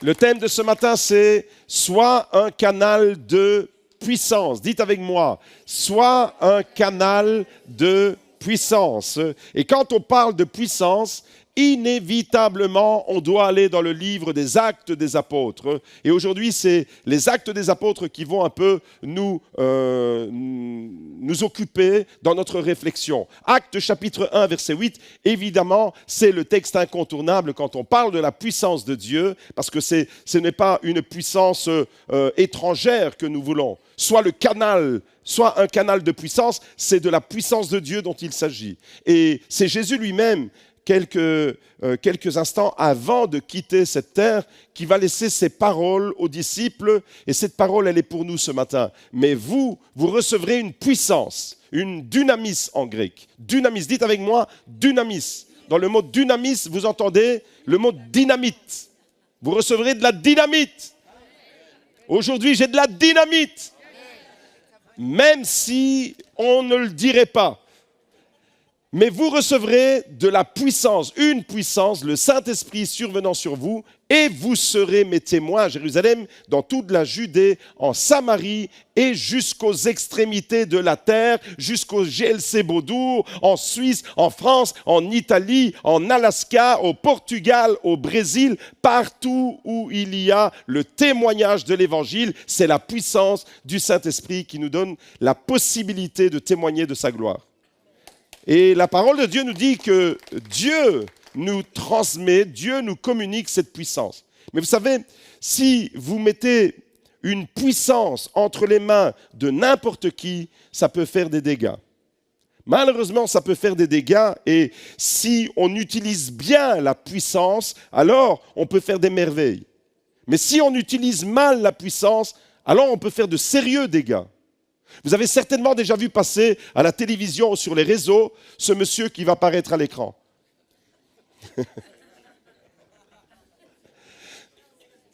Le thème de ce matin, c'est « Sois un canal de puissance ». Dites avec moi, « Sois un canal de puissance ». Et quand on parle de puissance, inévitablement, on doit aller dans le livre des Actes des Apôtres. Et aujourd'hui, c'est les Actes des Apôtres qui vont un peu nous occuper dans notre réflexion. Actes chapitre 1, verset 8, évidemment, c'est le texte incontournable quand on parle de la puissance de Dieu, parce que ce n'est pas une puissance étrangère que nous voulons. Soit un canal de puissance, c'est de la puissance de Dieu dont il s'agit. Et c'est Jésus lui-même, quelques instants avant de quitter cette terre, qui va laisser ses paroles aux disciples. Et cette parole, elle est pour nous ce matin. Mais vous recevrez une puissance, une dynamis en grec. Dynamis, dites avec moi, dynamis. Dans le mot dynamis, vous entendez le mot dynamite. Vous recevrez de la dynamite. Aujourd'hui, j'ai de la dynamite. Même si on ne le dirait pas. Mais vous recevrez de la puissance, une puissance, le Saint-Esprit survenant sur vous, et vous serez mes témoins à Jérusalem, dans toute la Judée, en Samarie, et jusqu'aux extrémités de la terre, jusqu'au GLC Beaudour, en Suisse, en France, en Italie, en Alaska, au Portugal, au Brésil, partout où il y a le témoignage de l'Évangile. C'est la puissance du Saint-Esprit qui nous donne la possibilité de témoigner de sa gloire. Et la parole de Dieu nous dit que Dieu nous transmet, Dieu nous communique cette puissance. Mais vous savez, si vous mettez une puissance entre les mains de n'importe qui, ça peut faire des dégâts. Malheureusement, ça peut faire des dégâts, et si on utilise bien la puissance, alors on peut faire des merveilles. Mais si on utilise mal la puissance, alors on peut faire de sérieux dégâts. Vous avez certainement déjà vu passer à la télévision ou sur les réseaux ce monsieur qui va apparaître à l'écran.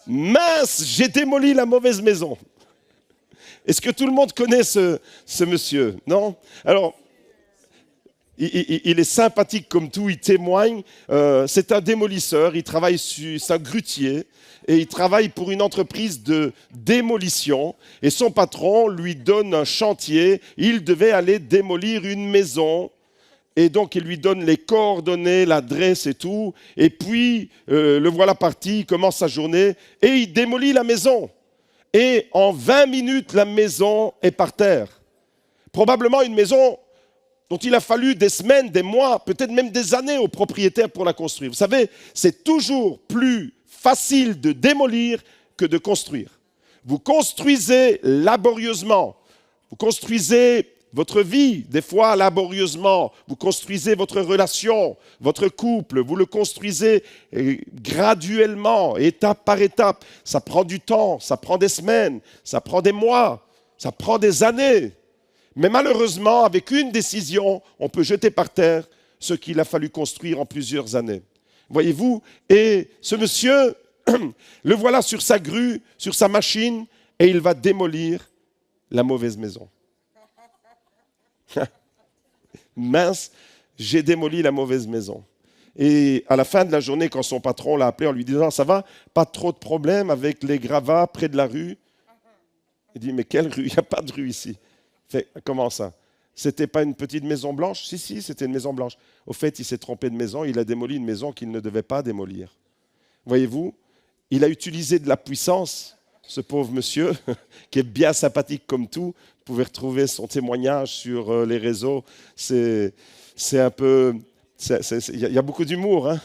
Mince, j'ai démoli la mauvaise maison. Est-ce que tout le monde connaît ce monsieur? Non? Alors, il est sympathique comme tout, il témoigne. C'est un démolisseur, il travaille c'est un grutier. Et il travaille pour une entreprise de démolition. Et son patron lui donne un chantier. Il devait aller démolir une maison. Et donc, il lui donne les coordonnées, l'adresse et tout. Et puis, le voilà parti, il commence sa journée. Et il démolit la maison. Et en 20 minutes, la maison est par terre. Probablement une maison dont il a fallu des semaines, des mois, peut-être même des années au propriétaire pour la construire. Vous savez, c'est toujours plus facile de démolir que de construire. Vous construisez laborieusement. Vous construisez votre vie, des fois laborieusement. Vous construisez votre relation, votre couple. Vous le construisez graduellement, étape par étape. Ça prend du temps, ça prend des semaines, ça prend des mois, ça prend des années. Mais malheureusement, avec une décision, on peut jeter par terre ce qu'il a fallu construire en plusieurs années. Voyez-vous, et ce monsieur, le voilà sur sa grue, sur sa machine, et il va démolir la mauvaise maison. Mince, j'ai démoli la mauvaise maison. Et à la fin de la journée, quand son patron l'a appelé en lui disant « Ça va, pas trop de problème avec les gravats près de la rue ?» Il dit « Mais quelle rue? Il n'y a pas de rue ici. » Il fait « Comment ça? C'était pas une petite maison blanche? » Si, c'était une maison blanche. Au fait, il s'est trompé de maison, il a démoli une maison qu'il ne devait pas démolir. Voyez-vous, il a utilisé de la puissance, ce pauvre monsieur, qui est bien sympathique comme tout. Vous pouvez retrouver son témoignage sur les réseaux. C'est un peu... Il y a beaucoup d'humour. Hein.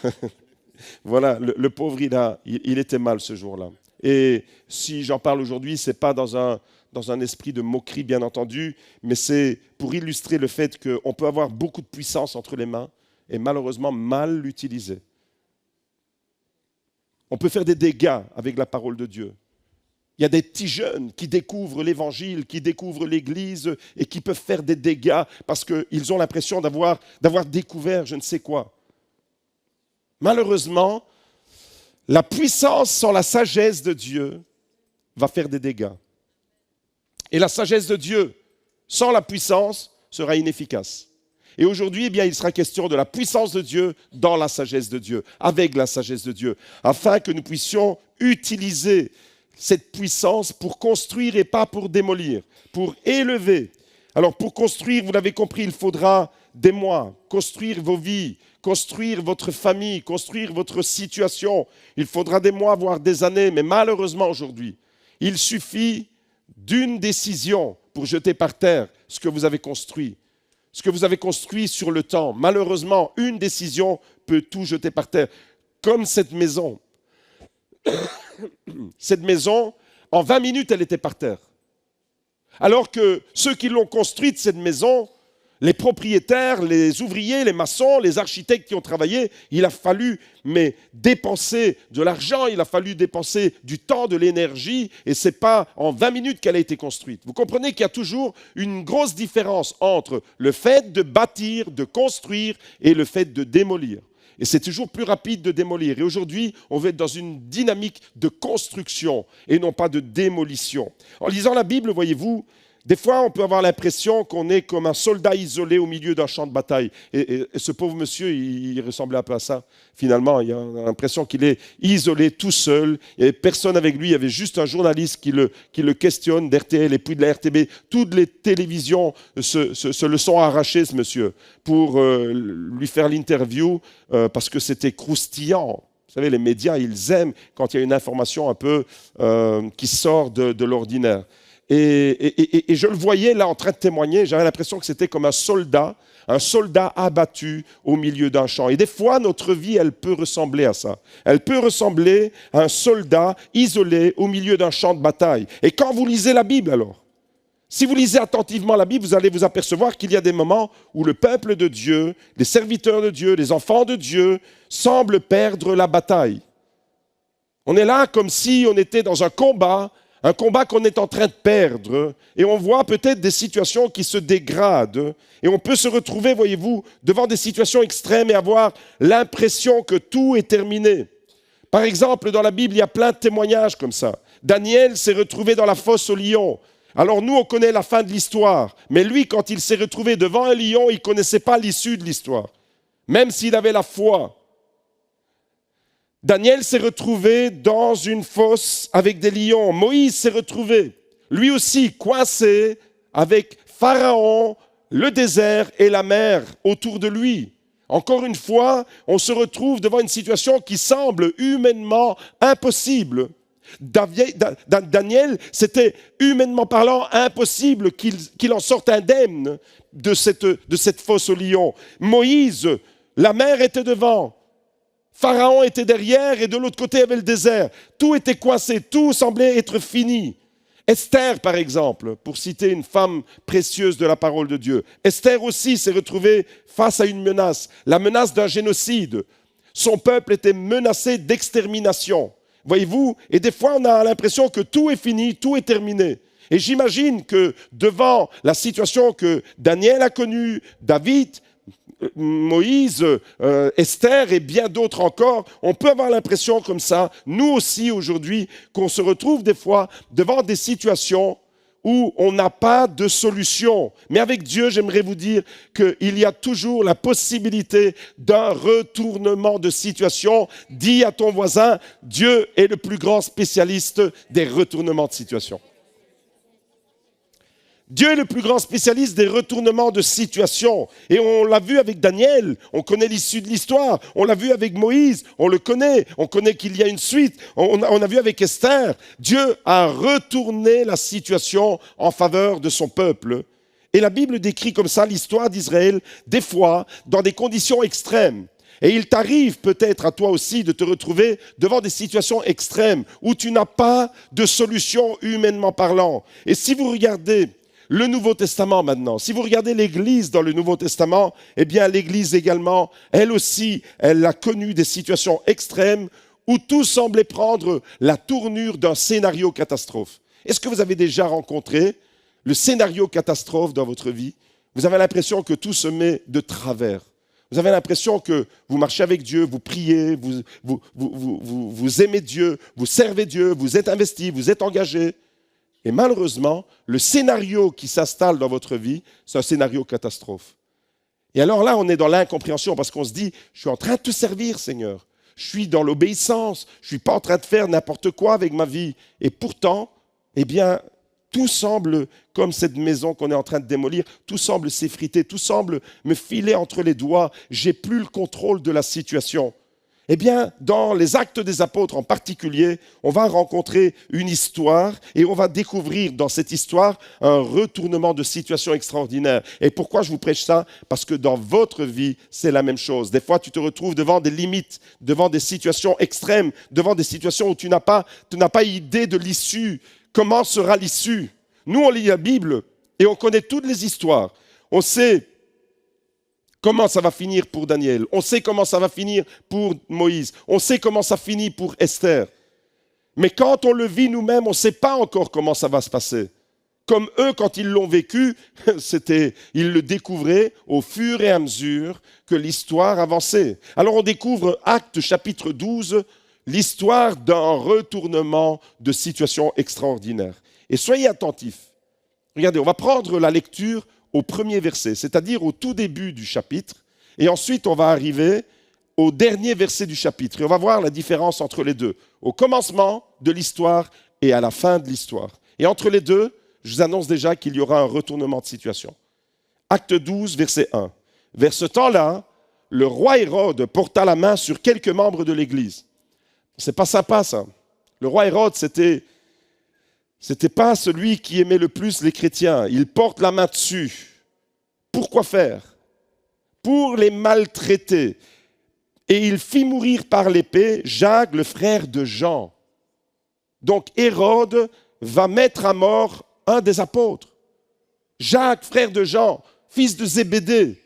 Voilà, le pauvre, il était mal ce jour-là. Et si j'en parle aujourd'hui, ce n'est pas dans un esprit de moquerie, bien entendu, mais c'est pour illustrer le fait qu'on peut avoir beaucoup de puissance entre les mains et malheureusement mal l'utiliser. On peut faire des dégâts avec la parole de Dieu. Il y a des petits jeunes qui découvrent l'Évangile, qui découvrent l'Église et qui peuvent faire des dégâts parce qu'ils ont l'impression d'avoir découvert je ne sais quoi. Malheureusement, la puissance sans la sagesse de Dieu va faire des dégâts. Et la sagesse de Dieu sans la puissance sera inefficace. Et aujourd'hui, eh bien, il sera question de la puissance de Dieu dans la sagesse de Dieu, avec la sagesse de Dieu, afin que nous puissions utiliser cette puissance pour construire et pas pour démolir, pour élever. Alors pour construire, vous l'avez compris, il faudra des mois, construire vos vies, construire votre famille, construire votre situation. Il faudra des mois, voire des années, mais malheureusement aujourd'hui, il suffit d'une décision pour jeter par terre ce que vous avez construit. Ce que vous avez construit sur le temps. Malheureusement, une décision peut tout jeter par terre. Comme cette maison. Cette maison, en 20 minutes, elle était par terre. Alors que ceux qui l'ont construite, cette maison, les propriétaires, les ouvriers, les maçons, les architectes qui ont travaillé, il a fallu dépenser de l'argent, il a fallu dépenser du temps, de l'énergie, et ce n'est pas en 20 minutes qu'elle a été construite. Vous comprenez qu'il y a toujours une grosse différence entre le fait de bâtir, de construire, et le fait de démolir. Et c'est toujours plus rapide de démolir. Et aujourd'hui, on veut être dans une dynamique de construction et non pas de démolition. En lisant la Bible, voyez-vous, des fois, on peut avoir l'impression qu'on est comme un soldat isolé au milieu d'un champ de bataille. Et ce pauvre monsieur, il ressemblait un peu à ça. Finalement, il a l'impression qu'il est isolé, tout seul. Il n'y avait personne avec lui. Il y avait juste un journaliste qui le questionne d'RTL et puis de la RTB. Toutes les télévisions se le sont arrachées, ce monsieur, pour lui faire l'interview parce que c'était croustillant. Vous savez, les médias, ils aiment quand il y a une information un peu qui sort de l'ordinaire. Et je le voyais là en train de témoigner, j'avais l'impression que c'était comme un soldat abattu au milieu d'un champ. Et des fois, notre vie, elle peut ressembler à ça. Elle peut ressembler à un soldat isolé au milieu d'un champ de bataille. Et quand vous lisez la Bible alors, si vous lisez attentivement la Bible, vous allez vous apercevoir qu'il y a des moments où le peuple de Dieu, les serviteurs de Dieu, les enfants de Dieu, semblent perdre la bataille. On est là comme si on était dans un combat qu'on est en train de perdre, et on voit peut-être des situations qui se dégradent, et on peut se retrouver, voyez-vous, devant des situations extrêmes et avoir l'impression que tout est terminé. Par exemple, dans la Bible, il y a plein de témoignages comme ça. Daniel s'est retrouvé dans la fosse au lion. Alors nous, on connaît la fin de l'histoire, mais lui, quand il s'est retrouvé devant un lion, il ne connaissait pas l'issue de l'histoire, même s'il avait la foi. Daniel s'est retrouvé dans une fosse avec des lions. Moïse s'est retrouvé, lui aussi, coincé avec Pharaon, le désert et la mer autour de lui. Encore une fois, on se retrouve devant une situation qui semble humainement impossible. Daniel, c'était humainement parlant impossible qu'il en sorte indemne de cette fosse aux lions. Moïse, la mer était devant. Pharaon était derrière et de l'autre côté, il y avait le désert. Tout était coincé, tout semblait être fini. Esther, par exemple, pour citer une femme précieuse de la parole de Dieu. Esther aussi s'est retrouvée face à une menace, la menace d'un génocide. Son peuple était menacé d'extermination. Voyez-vous, et des fois, on a l'impression que tout est fini, tout est terminé. Et j'imagine que devant la situation que Daniel a connue, David, Moïse, Esther et bien d'autres encore, on peut avoir l'impression comme ça, nous aussi aujourd'hui, qu'on se retrouve des fois devant des situations où on n'a pas de solution. Mais avec Dieu, j'aimerais vous dire qu'il y a toujours la possibilité d'un retournement de situation. Dis à ton voisin, Dieu est le plus grand spécialiste des retournements de situation. Dieu est le plus grand spécialiste des retournements de situation. Et on l'a vu avec Daniel, on connaît l'issue de l'histoire. On l'a vu avec Moïse, on le connaît. On connaît qu'il y a une suite. On a vu avec Esther. Dieu a retourné la situation en faveur de son peuple. Et la Bible décrit comme ça l'histoire d'Israël, des fois, dans des conditions extrêmes. Et il t'arrive peut-être à toi aussi de te retrouver devant des situations extrêmes où tu n'as pas de solution humainement parlant. Et si vous regardez le Nouveau Testament maintenant, si vous regardez l'Église dans le Nouveau Testament, eh bien l'Église également, elle aussi, elle a connu des situations extrêmes où tout semblait prendre la tournure d'un scénario catastrophe. Est-ce que vous avez déjà rencontré le scénario catastrophe dans votre vie? Vous avez l'impression que tout se met de travers. Vous avez l'impression que vous marchez avec Dieu, vous priez, vous aimez Dieu, vous servez Dieu, vous êtes investi, vous êtes engagé. Et malheureusement, le scénario qui s'installe dans votre vie, c'est un scénario catastrophe. Et alors là, on est dans l'incompréhension parce qu'on se dit, je suis en train de te servir, Seigneur. Je suis dans l'obéissance. Je ne suis pas en train de faire n'importe quoi avec ma vie. Et pourtant, eh bien, tout semble comme cette maison qu'on est en train de démolir. Tout semble s'effriter. Tout semble me filer entre les doigts. Je n'ai plus le contrôle de la situation. Eh bien, dans les Actes des Apôtres en particulier, on va rencontrer une histoire et on va découvrir dans cette histoire un retournement de situation extraordinaire. Et pourquoi je vous prêche ça? Parce que dans votre vie, c'est la même chose. Des fois, tu te retrouves devant des limites, devant des situations extrêmes, devant des situations où tu n'as pas idée de l'issue. Comment sera l'issue? Nous, on lit la Bible et on connaît toutes les histoires. On sait comment ça va finir pour Daniel. On sait comment ça va finir pour Moïse. On sait comment ça finit pour Esther. Mais quand on le vit nous-mêmes, on ne sait pas encore comment ça va se passer. Comme eux, quand ils l'ont vécu, ils le découvraient au fur et à mesure que l'histoire avançait. Alors on découvre Actes chapitre 12, l'histoire d'un retournement de situation extraordinaire. Et soyez attentifs. Regardez, on va prendre la lecture au premier verset, c'est-à-dire au tout début du chapitre, et ensuite on va arriver au dernier verset du chapitre, et on va voir la différence entre les deux, au commencement de l'histoire et à la fin de l'histoire. Et entre les deux, je vous annonce déjà qu'il y aura un retournement de situation. Acte 12, verset 1. Vers ce temps-là, le roi Hérode porta la main sur quelques membres de l'Église. C'est pas sympa ça. Le roi Hérode, c'était pas celui qui aimait le plus les chrétiens. Il porte la main dessus. Pourquoi faire? Pour les maltraiter. Et il fit mourir par l'épée Jacques, le frère de Jean. Donc Hérode va mettre à mort un des apôtres. Jacques, frère de Jean, fils de Zébédée.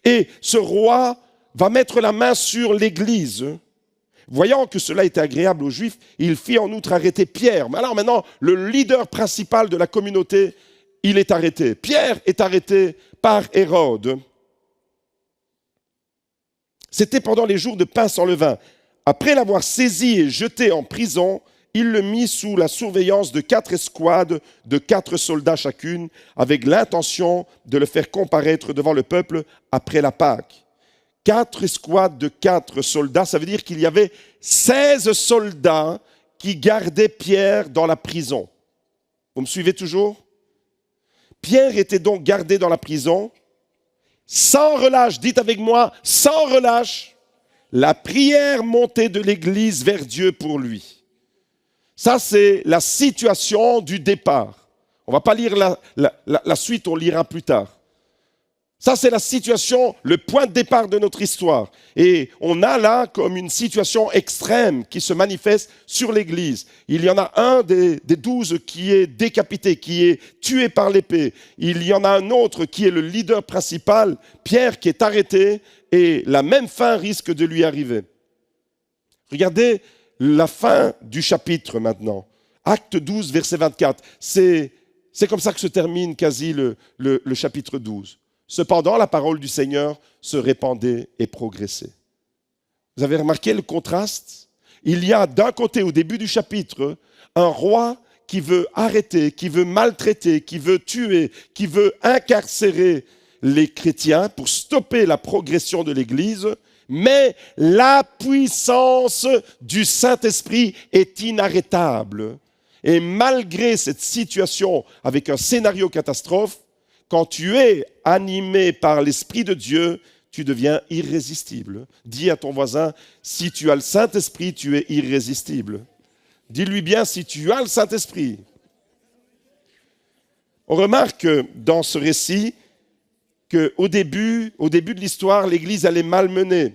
Et ce roi va mettre la main sur l'Église. Voyant que cela était agréable aux Juifs, il fit en outre arrêter Pierre. Mais alors maintenant, le leader principal de la communauté, il est arrêté. Pierre est arrêté par Hérode. C'était pendant les jours de pain sans levain. Après l'avoir saisi et jeté en prison, il le mit sous la surveillance de 4 escouades de 4 soldats chacune, avec l'intention de le faire comparaître devant le peuple après la Pâque. 4 escouades de 4 soldats, ça veut dire qu'il y avait 16 soldats qui gardaient Pierre dans la prison. Vous me suivez toujours? Pierre était donc gardé dans la prison, sans relâche, dites avec moi, sans relâche, la prière montée de l'Église vers Dieu pour lui. Ça, c'est la situation du départ. On ne va pas lire la suite, on lira plus tard. Ça, c'est la situation, le point de départ de notre histoire. Et on a là comme une situation extrême qui se manifeste sur l'Église. Il y en a un des 12 qui est décapité, qui est tué par l'épée. Il y en a un autre qui est le leader principal, Pierre, qui est arrêté, et la même fin risque de lui arriver. Regardez la fin du chapitre maintenant. Acte 12, verset 24. C'est comme ça que se termine quasi le chapitre 12. Cependant, la parole du Seigneur se répandait et progressait. Vous avez remarqué le contraste? Il y a d'un côté, au début du chapitre, un roi qui veut arrêter, qui veut maltraiter, qui veut tuer, qui veut incarcérer les chrétiens pour stopper la progression de l'Église, mais la puissance du Saint-Esprit est inarrêtable. Et malgré cette situation avec un scénario catastrophe, quand tu es animé par l'Esprit de Dieu, tu deviens irrésistible. Dis à ton voisin, si tu as le Saint-Esprit, tu es irrésistible. Dis-lui bien, si tu as le Saint-Esprit. On remarque dans ce récit qu'au début de l'histoire, l'Église allait malmenée.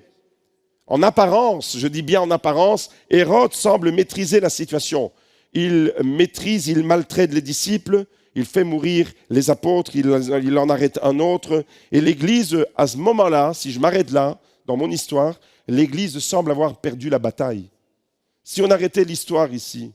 En apparence, je dis bien en apparence, Hérode semble maîtriser la situation. Il maîtrise, il maltraite les disciples, il fait mourir les apôtres, il en arrête un autre. Et l'Église, à ce moment-là, si je m'arrête là, dans mon histoire, l'Église semble avoir perdu la bataille. Si on arrêtait l'histoire ici,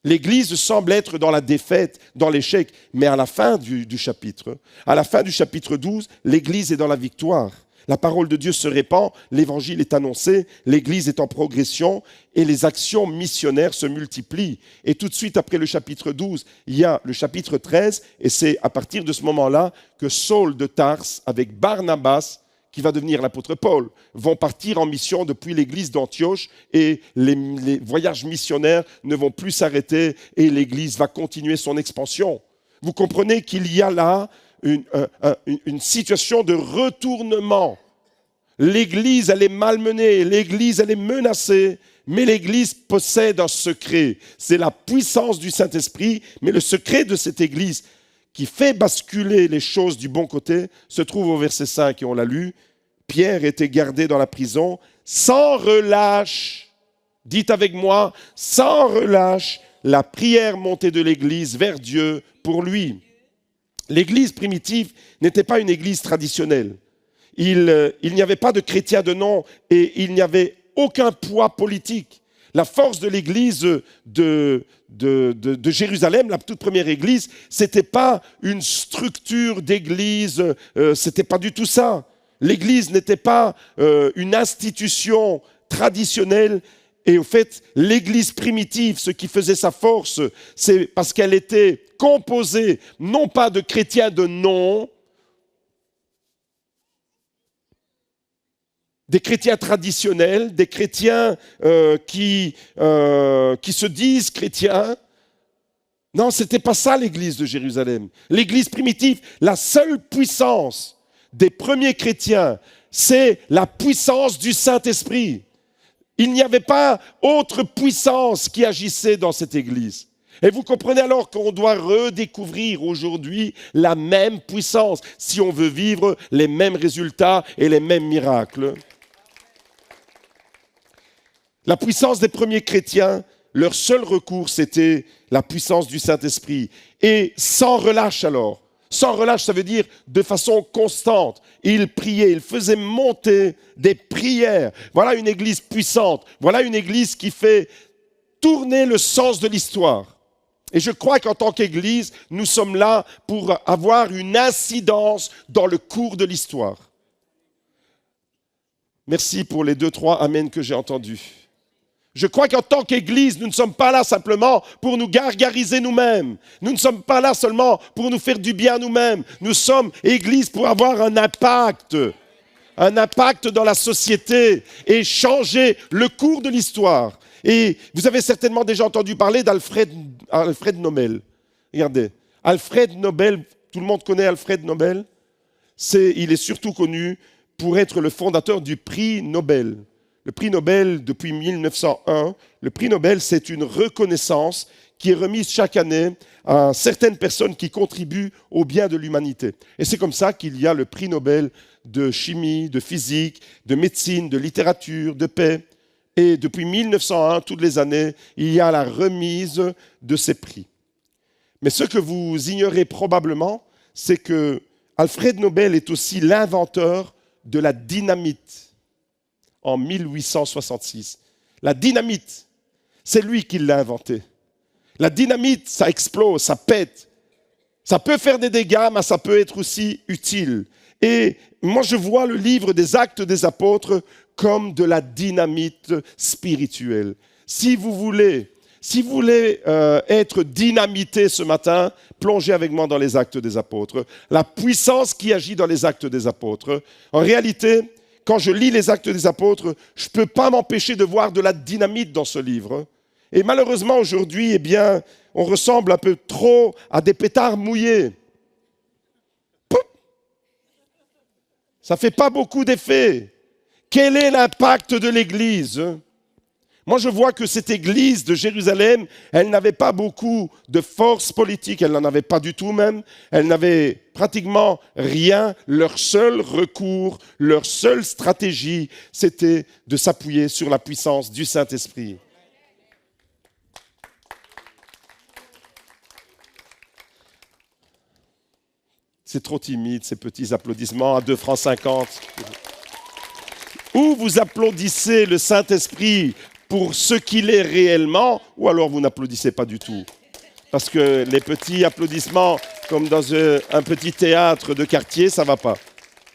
l'Église semble être dans la défaite, dans l'échec. Mais à la fin du chapitre, à la fin du chapitre 12, l'Église est dans la victoire. La parole de Dieu se répand, l'évangile est annoncé, l'Église est en progression et les actions missionnaires se multiplient. Et tout de suite après le chapitre 12, il y a le chapitre 13 et c'est à partir de ce moment-là que Saul de Tarse avec Barnabas, qui va devenir l'apôtre Paul, vont partir en mission depuis l'église d'Antioche et les voyages missionnaires ne vont plus s'arrêter et l'église va continuer son expansion. Vous comprenez qu'il y a là une situation de retournement. L'église, elle est malmenée, l'église, elle est menacée, mais l'église possède un secret. C'est la puissance du Saint-Esprit, mais le secret de cette église qui fait basculer les choses du bon côté, se trouve au verset 5 et on l'a lu. Pierre était gardé dans la prison sans relâche. Dites avec moi, sans relâche, la prière montée de l'église vers Dieu pour lui. L'église primitive n'était pas une église traditionnelle. Il n'y avait pas de chrétiens de nom et il n'y avait aucun poids politique. La force de l'église de Jérusalem, la toute première église, c'était pas une structure d'église, c'était pas du tout ça. L'église n'était pas une institution traditionnelle. Et au fait, l'église primitive, ce qui faisait sa force, c'est parce qu'elle était composée non pas de chrétiens de nom, des chrétiens traditionnels, des chrétiens qui se disent chrétiens. Non, ce n'était pas ça l'église de Jérusalem. L'église primitive, la seule puissance des premiers chrétiens, c'est la puissance du Saint-Esprit. Il n'y avait pas autre puissance qui agissait dans cette église. Et vous comprenez alors qu'on doit redécouvrir aujourd'hui la même puissance si on veut vivre les mêmes résultats et les mêmes miracles. La puissance des premiers chrétiens, leur seul recours, c'était la puissance du Saint-Esprit. Et sans relâche alors. Sans relâche, ça veut dire de façon constante. Ils priaient, ils faisaient monter des prières. Voilà une église puissante. Voilà une église qui fait tourner le sens de l'histoire. Et je crois qu'en tant qu'église, nous sommes là pour avoir une incidence dans le cours de l'histoire. Merci pour les 2-3 amen que j'ai entendus. Je crois qu'en tant qu'Église, nous ne sommes pas là simplement pour nous gargariser nous-mêmes. Nous ne sommes pas là seulement pour nous faire du bien nous-mêmes. Nous sommes Église pour avoir un impact dans la société et changer le cours de l'histoire. Et vous avez certainement déjà entendu parler d'Alfred Nobel. Regardez, Alfred Nobel, tout le monde connaît Alfred Nobel. Il est surtout connu pour être le fondateur du prix Nobel. Le prix Nobel, depuis 1901, le prix Nobel, c'est une reconnaissance qui est remise chaque année à certaines personnes qui contribuent au bien de l'humanité. Et c'est comme ça qu'il y a le prix Nobel de chimie, de physique, de médecine, de littérature, de paix. Et depuis 1901, toutes les années, il y a la remise de ces prix. Mais ce que vous ignorez probablement, c'est que Alfred Nobel est aussi l'inventeur de la dynamite. En 1866. La dynamite, c'est lui qui l'a inventée. La dynamite, ça explose, ça pète. Ça peut faire des dégâts, mais ça peut être aussi utile. Et moi, je vois le livre des Actes des Apôtres comme de la dynamite spirituelle. Si vous voulez être dynamité ce matin, plongez avec moi dans les Actes des Apôtres. La puissance qui agit dans les Actes des Apôtres. En réalité, quand je lis les Actes des Apôtres, je ne peux pas m'empêcher de voir de la dynamite dans ce livre. Et malheureusement, aujourd'hui, on ressemble un peu trop à des pétards mouillés. Ça ne fait pas beaucoup d'effet. Quel est l'impact de l'Église ? Moi, je vois que cette église de Jérusalem, elle n'avait pas beaucoup de force politique, elle n'en avait pas du tout même, elle n'avait pratiquement rien. Leur seul recours, leur seule stratégie, c'était de s'appuyer sur la puissance du Saint-Esprit. C'est trop timide, ces petits applaudissements à 2,50 francs. Ou vous applaudissez le Saint-Esprit pour ce qu'il est réellement, ou alors vous n'applaudissez pas du tout. Parce que les petits applaudissements, comme dans un petit théâtre de quartier, ça ne va pas.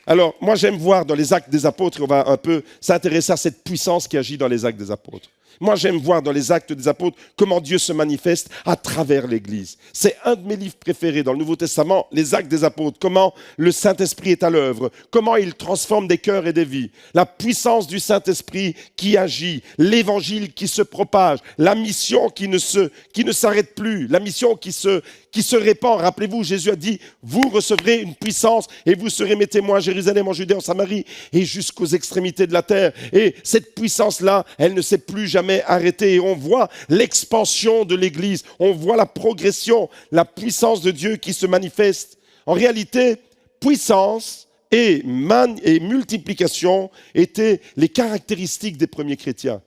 Alors, moi, j'aime voir dans les Actes des Apôtres, on va un peu s'intéresser à cette puissance qui agit dans les Actes des Apôtres. Moi, j'aime voir dans les Actes des Apôtres comment Dieu se manifeste à travers l'Église. C'est un de mes livres préférés dans le Nouveau Testament, les Actes des Apôtres. Comment le Saint-Esprit est à l'œuvre, comment il transforme des cœurs et des vies. La puissance du Saint-Esprit qui agit, l'Évangile qui se propage, la mission qui ne s'arrête plus, la mission qui se répand. Rappelez-vous, Jésus a dit, vous recevrez une puissance et vous serez mes témoins à Jérusalem, en Judée, en Samarie et jusqu'aux extrémités de la terre. Et cette puissance-là, elle ne s'est plus jamais arrêtée. Et on voit l'expansion de l'Église, on voit la progression, la puissance de Dieu qui se manifeste. En réalité, puissance et multiplication étaient les caractéristiques des premiers chrétiens.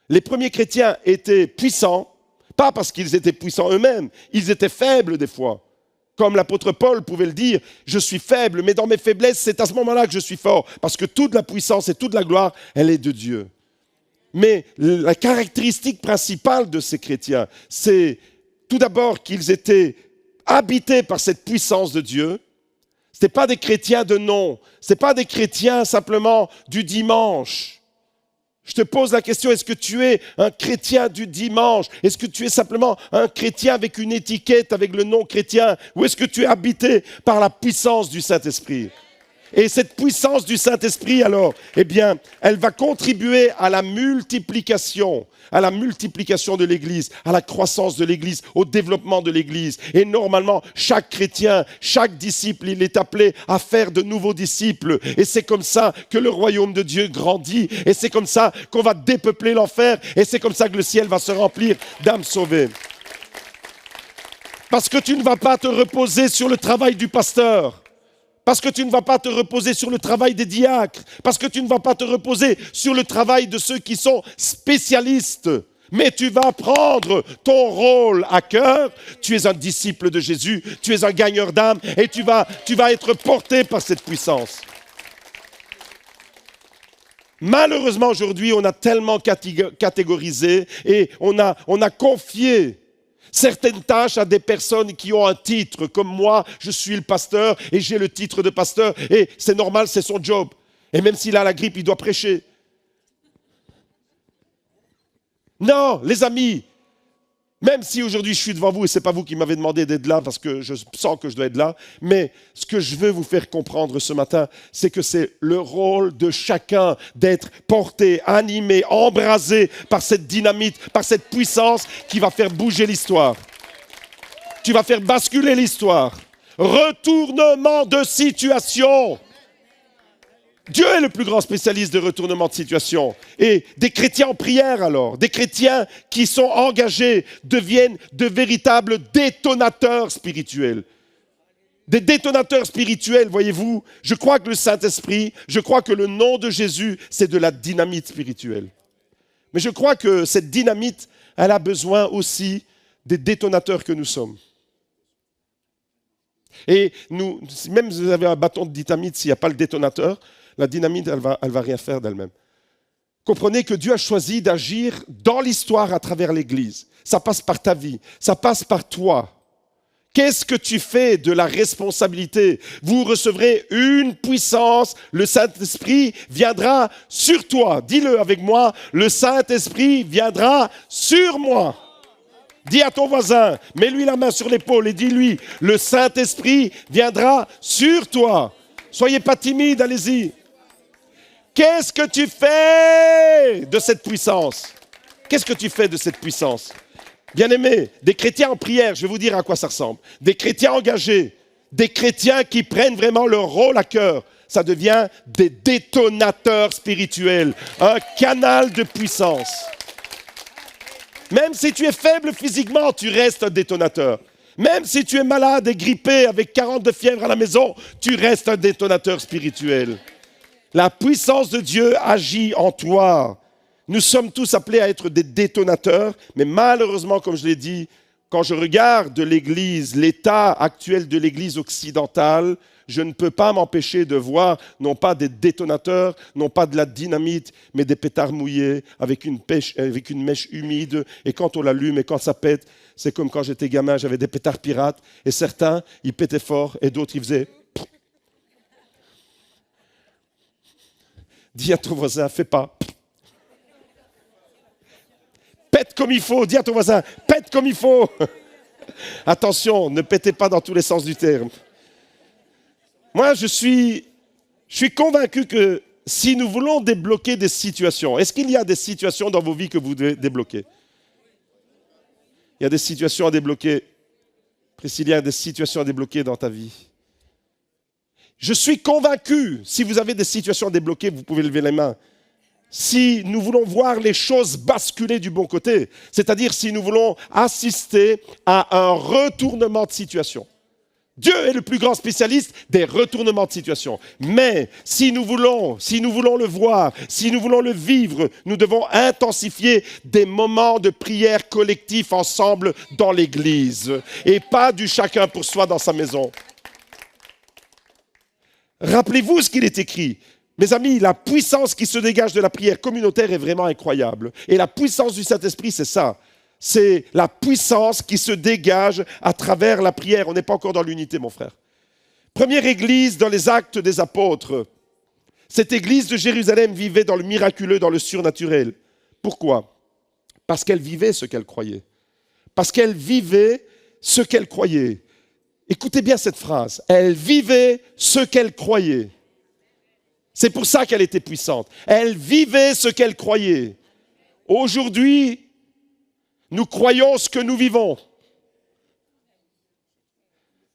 Les premiers chrétiens étaient puissants, pas parce qu'ils étaient puissants eux-mêmes, ils étaient faibles des fois. Comme l'apôtre Paul pouvait le dire, je suis faible, mais dans mes faiblesses, c'est à ce moment-là que je suis fort, parce que toute la puissance et toute la gloire, elle est de Dieu. Mais la caractéristique principale de ces chrétiens, c'est tout d'abord qu'ils étaient habités par cette puissance de Dieu. Ce n'étaient pas des chrétiens de nom, ce n'étaient pas des chrétiens simplement du dimanche. Je te pose la question, est-ce que tu es un chrétien du dimanche? Est-ce que tu es simplement un chrétien avec une étiquette, avec le nom chrétien? Ou est-ce que tu es habité par la puissance du Saint-Esprit? Et cette puissance du Saint-Esprit, alors, eh bien, elle va contribuer à la multiplication de l'Église, à la croissance de l'Église, au développement de l'Église. Et normalement, chaque chrétien, chaque disciple, il est appelé à faire de nouveaux disciples. Et c'est comme ça que le royaume de Dieu grandit. Et c'est comme ça qu'on va dépeupler l'enfer. Et c'est comme ça que le ciel va se remplir d'âmes sauvées. Parce que tu ne vas pas te reposer sur le travail du pasteur. Parce que tu ne vas pas te reposer sur le travail des diacres. Parce que tu ne vas pas te reposer sur le travail de ceux qui sont spécialistes. Mais tu vas prendre ton rôle à cœur. Tu es un disciple de Jésus. Tu es un gagneur d'âme. Et tu vas être porté par cette puissance. Malheureusement, aujourd'hui, on a tellement catégorisé et on a confié certaines tâches à des personnes qui ont un titre, comme moi, je suis le pasteur et j'ai le titre de pasteur et c'est normal, c'est son job. Et même s'il a la grippe, il doit prêcher. Non, les amis, même si aujourd'hui je suis devant vous et ce n'est pas vous qui m'avez demandé d'être là parce que je sens que je dois être là, mais ce que je veux vous faire comprendre ce matin, c'est que c'est le rôle de chacun d'être porté, animé, embrasé par cette dynamite, par cette puissance qui va faire bouger l'histoire. Tu vas faire basculer l'histoire. Retournement de situation. Dieu est le plus grand spécialiste de retournement de situation. Et des chrétiens en prière alors, des chrétiens qui sont engagés deviennent de véritables détonateurs spirituels. Des détonateurs spirituels, voyez-vous. Je crois que le Saint-Esprit, je crois que le nom de Jésus, c'est de la dynamite spirituelle. Mais je crois que cette dynamite, elle a besoin aussi des détonateurs que nous sommes. Et nous, même si vous avez un bâton de dynamite, s'il n'y a pas le détonateur, la dynamite, elle va rien faire d'elle-même. Comprenez que Dieu a choisi d'agir dans l'histoire à travers l'Église. Ça passe par ta vie, ça passe par toi. Qu'est-ce que tu fais de la responsabilité? Vous recevrez une puissance, le Saint-Esprit viendra sur toi. Dis-le avec moi, le Saint-Esprit viendra sur moi. Dis à ton voisin, mets-lui la main sur l'épaule et dis-lui, le Saint-Esprit viendra sur toi. Soyez pas timide, allez-y. Qu'est-ce que tu fais de cette puissance? Qu'est-ce que tu fais de cette puissance? Bien-aimés, des chrétiens en prière, je vais vous dire à quoi ça ressemble. Des chrétiens engagés, des chrétiens qui prennent vraiment leur rôle à cœur. Ça devient des détonateurs spirituels, un canal de puissance. Même si tu es faible physiquement, tu restes un détonateur. Même si tu es malade et grippé avec 40 de fièvre à la maison, tu restes un détonateur spirituel. La puissance de Dieu agit en toi. Nous sommes tous appelés à être des détonateurs, mais malheureusement, comme je l'ai dit, quand je regarde l'Église, l'état actuel de l'Église occidentale, je ne peux pas m'empêcher de voir non pas des détonateurs, non pas de la dynamite, mais des pétards mouillés avec une mèche humide. Et quand on l'allume et quand ça pète, c'est comme quand j'étais gamin, j'avais des pétards pirates. Et certains, ils pétaient fort et d'autres, ils faisaient... Dis à ton voisin, fais pas. Pète comme il faut. Dis à ton voisin, pète comme il faut. Attention, ne pétez pas dans tous les sens du terme. Moi, je suis convaincu que si nous voulons débloquer des situations, est-ce qu'il y a des situations dans vos vies que vous devez débloquer? Il y a des situations à débloquer. Priscilla, il y a des situations à débloquer dans ta vie. Je suis convaincu, si vous avez des situations à débloquer, vous pouvez lever les mains. Si nous voulons voir les choses basculer du bon côté, c'est-à-dire si nous voulons assister à un retournement de situation. Dieu est le plus grand spécialiste des retournements de situation. Mais si nous voulons le voir, si nous voulons le vivre, nous devons intensifier des moments de prière collectifs ensemble dans l'Église et pas du chacun pour soi dans sa maison. Rappelez-vous ce qu'il est écrit. Mes amis, la puissance qui se dégage de la prière communautaire est vraiment incroyable. Et la puissance du Saint-Esprit, c'est ça. C'est la puissance qui se dégage à travers la prière. On n'est pas encore dans l'unité, mon frère. Première église dans les Actes des Apôtres. Cette église de Jérusalem vivait dans le miraculeux, dans le surnaturel. Pourquoi? Parce qu'elle vivait ce qu'elle croyait. Parce qu'elle vivait ce qu'elle croyait. Écoutez bien cette phrase. Elle vivait ce qu'elle croyait. C'est pour ça qu'elle était puissante. Elle vivait ce qu'elle croyait. Aujourd'hui, nous croyons ce que nous vivons.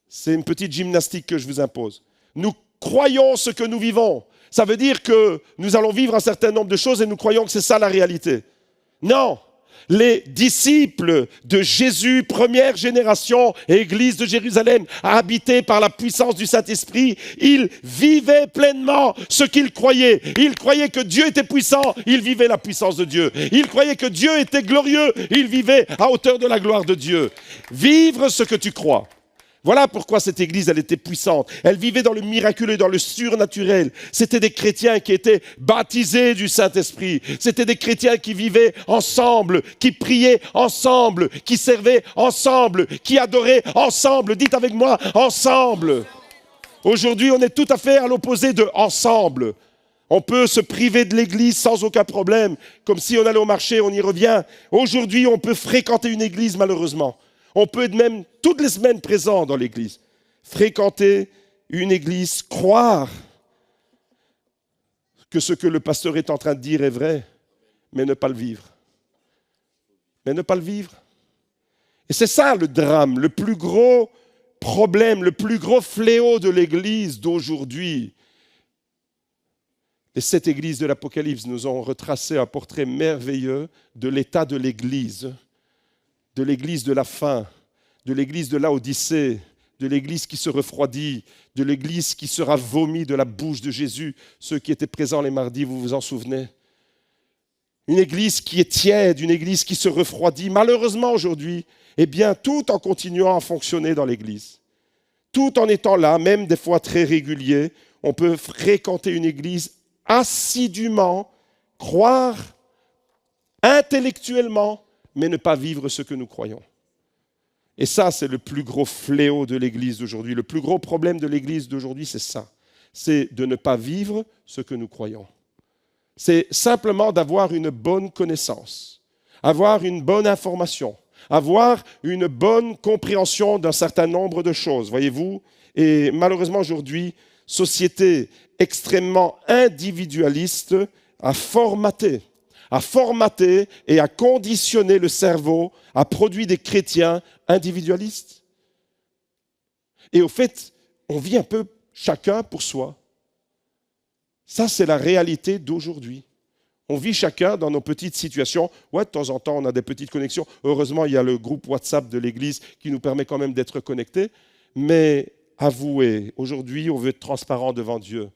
C'est une petite gymnastique que je vous impose. Nous croyons ce que nous vivons. Ça veut dire que nous allons vivre un certain nombre de choses et nous croyons que c'est ça la réalité. Non. Les disciples de Jésus, première génération, église de Jérusalem, habitée par la puissance du Saint-Esprit, ils vivaient pleinement ce qu'ils croyaient. Ils croyaient que Dieu était puissant, ils vivaient la puissance de Dieu. Ils croyaient que Dieu était glorieux, ils vivaient à hauteur de la gloire de Dieu. Vivre ce que tu crois. Voilà pourquoi cette église, elle était puissante. Elle vivait dans le miraculeux, dans le surnaturel. C'était des chrétiens qui étaient baptisés du Saint-Esprit. C'était des chrétiens qui vivaient ensemble, qui priaient ensemble, qui servaient ensemble, qui adoraient ensemble. Dites avec moi, ensemble. Aujourd'hui, on est tout à fait à l'opposé de ensemble. On peut se priver de l'église sans aucun problème, comme si on allait au marché, on y revient. Aujourd'hui, on peut fréquenter une église, malheureusement. On peut être même toutes les semaines présent dans l'église. Fréquenter une église, croire que ce que le pasteur est en train de dire est vrai, mais ne pas le vivre. Mais ne pas le vivre. Et c'est ça le drame, le plus gros problème, le plus gros fléau de l'église d'aujourd'hui. Les 7 églises de l'Apocalypse nous ont retracé un portrait merveilleux de l'état de l'église de la fin, de l'église de Laodicée, de l'église qui se refroidit, de l'église qui sera vomie de la bouche de Jésus. Ceux qui étaient présents les mardis, vous vous en souvenez? Une église qui est tiède, une église qui se refroidit. Malheureusement aujourd'hui, eh bien, tout en continuant à fonctionner dans l'église, tout en étant là, même des fois très régulier, on peut fréquenter une église assidûment, croire intellectuellement, mais ne pas vivre ce que nous croyons. Et ça, c'est le plus gros fléau de l'Église d'aujourd'hui. Le plus gros problème de l'Église d'aujourd'hui, c'est ça. C'est de ne pas vivre ce que nous croyons. C'est simplement d'avoir une bonne connaissance, avoir une bonne information, avoir une bonne compréhension d'un certain nombre de choses, voyez-vous. Et malheureusement, aujourd'hui, société extrêmement individualiste a formaté et a conditionné le cerveau, a produit des chrétiens individualistes. Et au fait, on vit un peu chacun pour soi. Ça, c'est la réalité d'aujourd'hui. On vit chacun dans nos petites situations. Ouais, de temps en temps, on a des petites connexions. Heureusement, il y a le groupe WhatsApp de l'Église qui nous permet quand même d'être connectés. Mais avouez, aujourd'hui, on veut être transparent devant Dieu.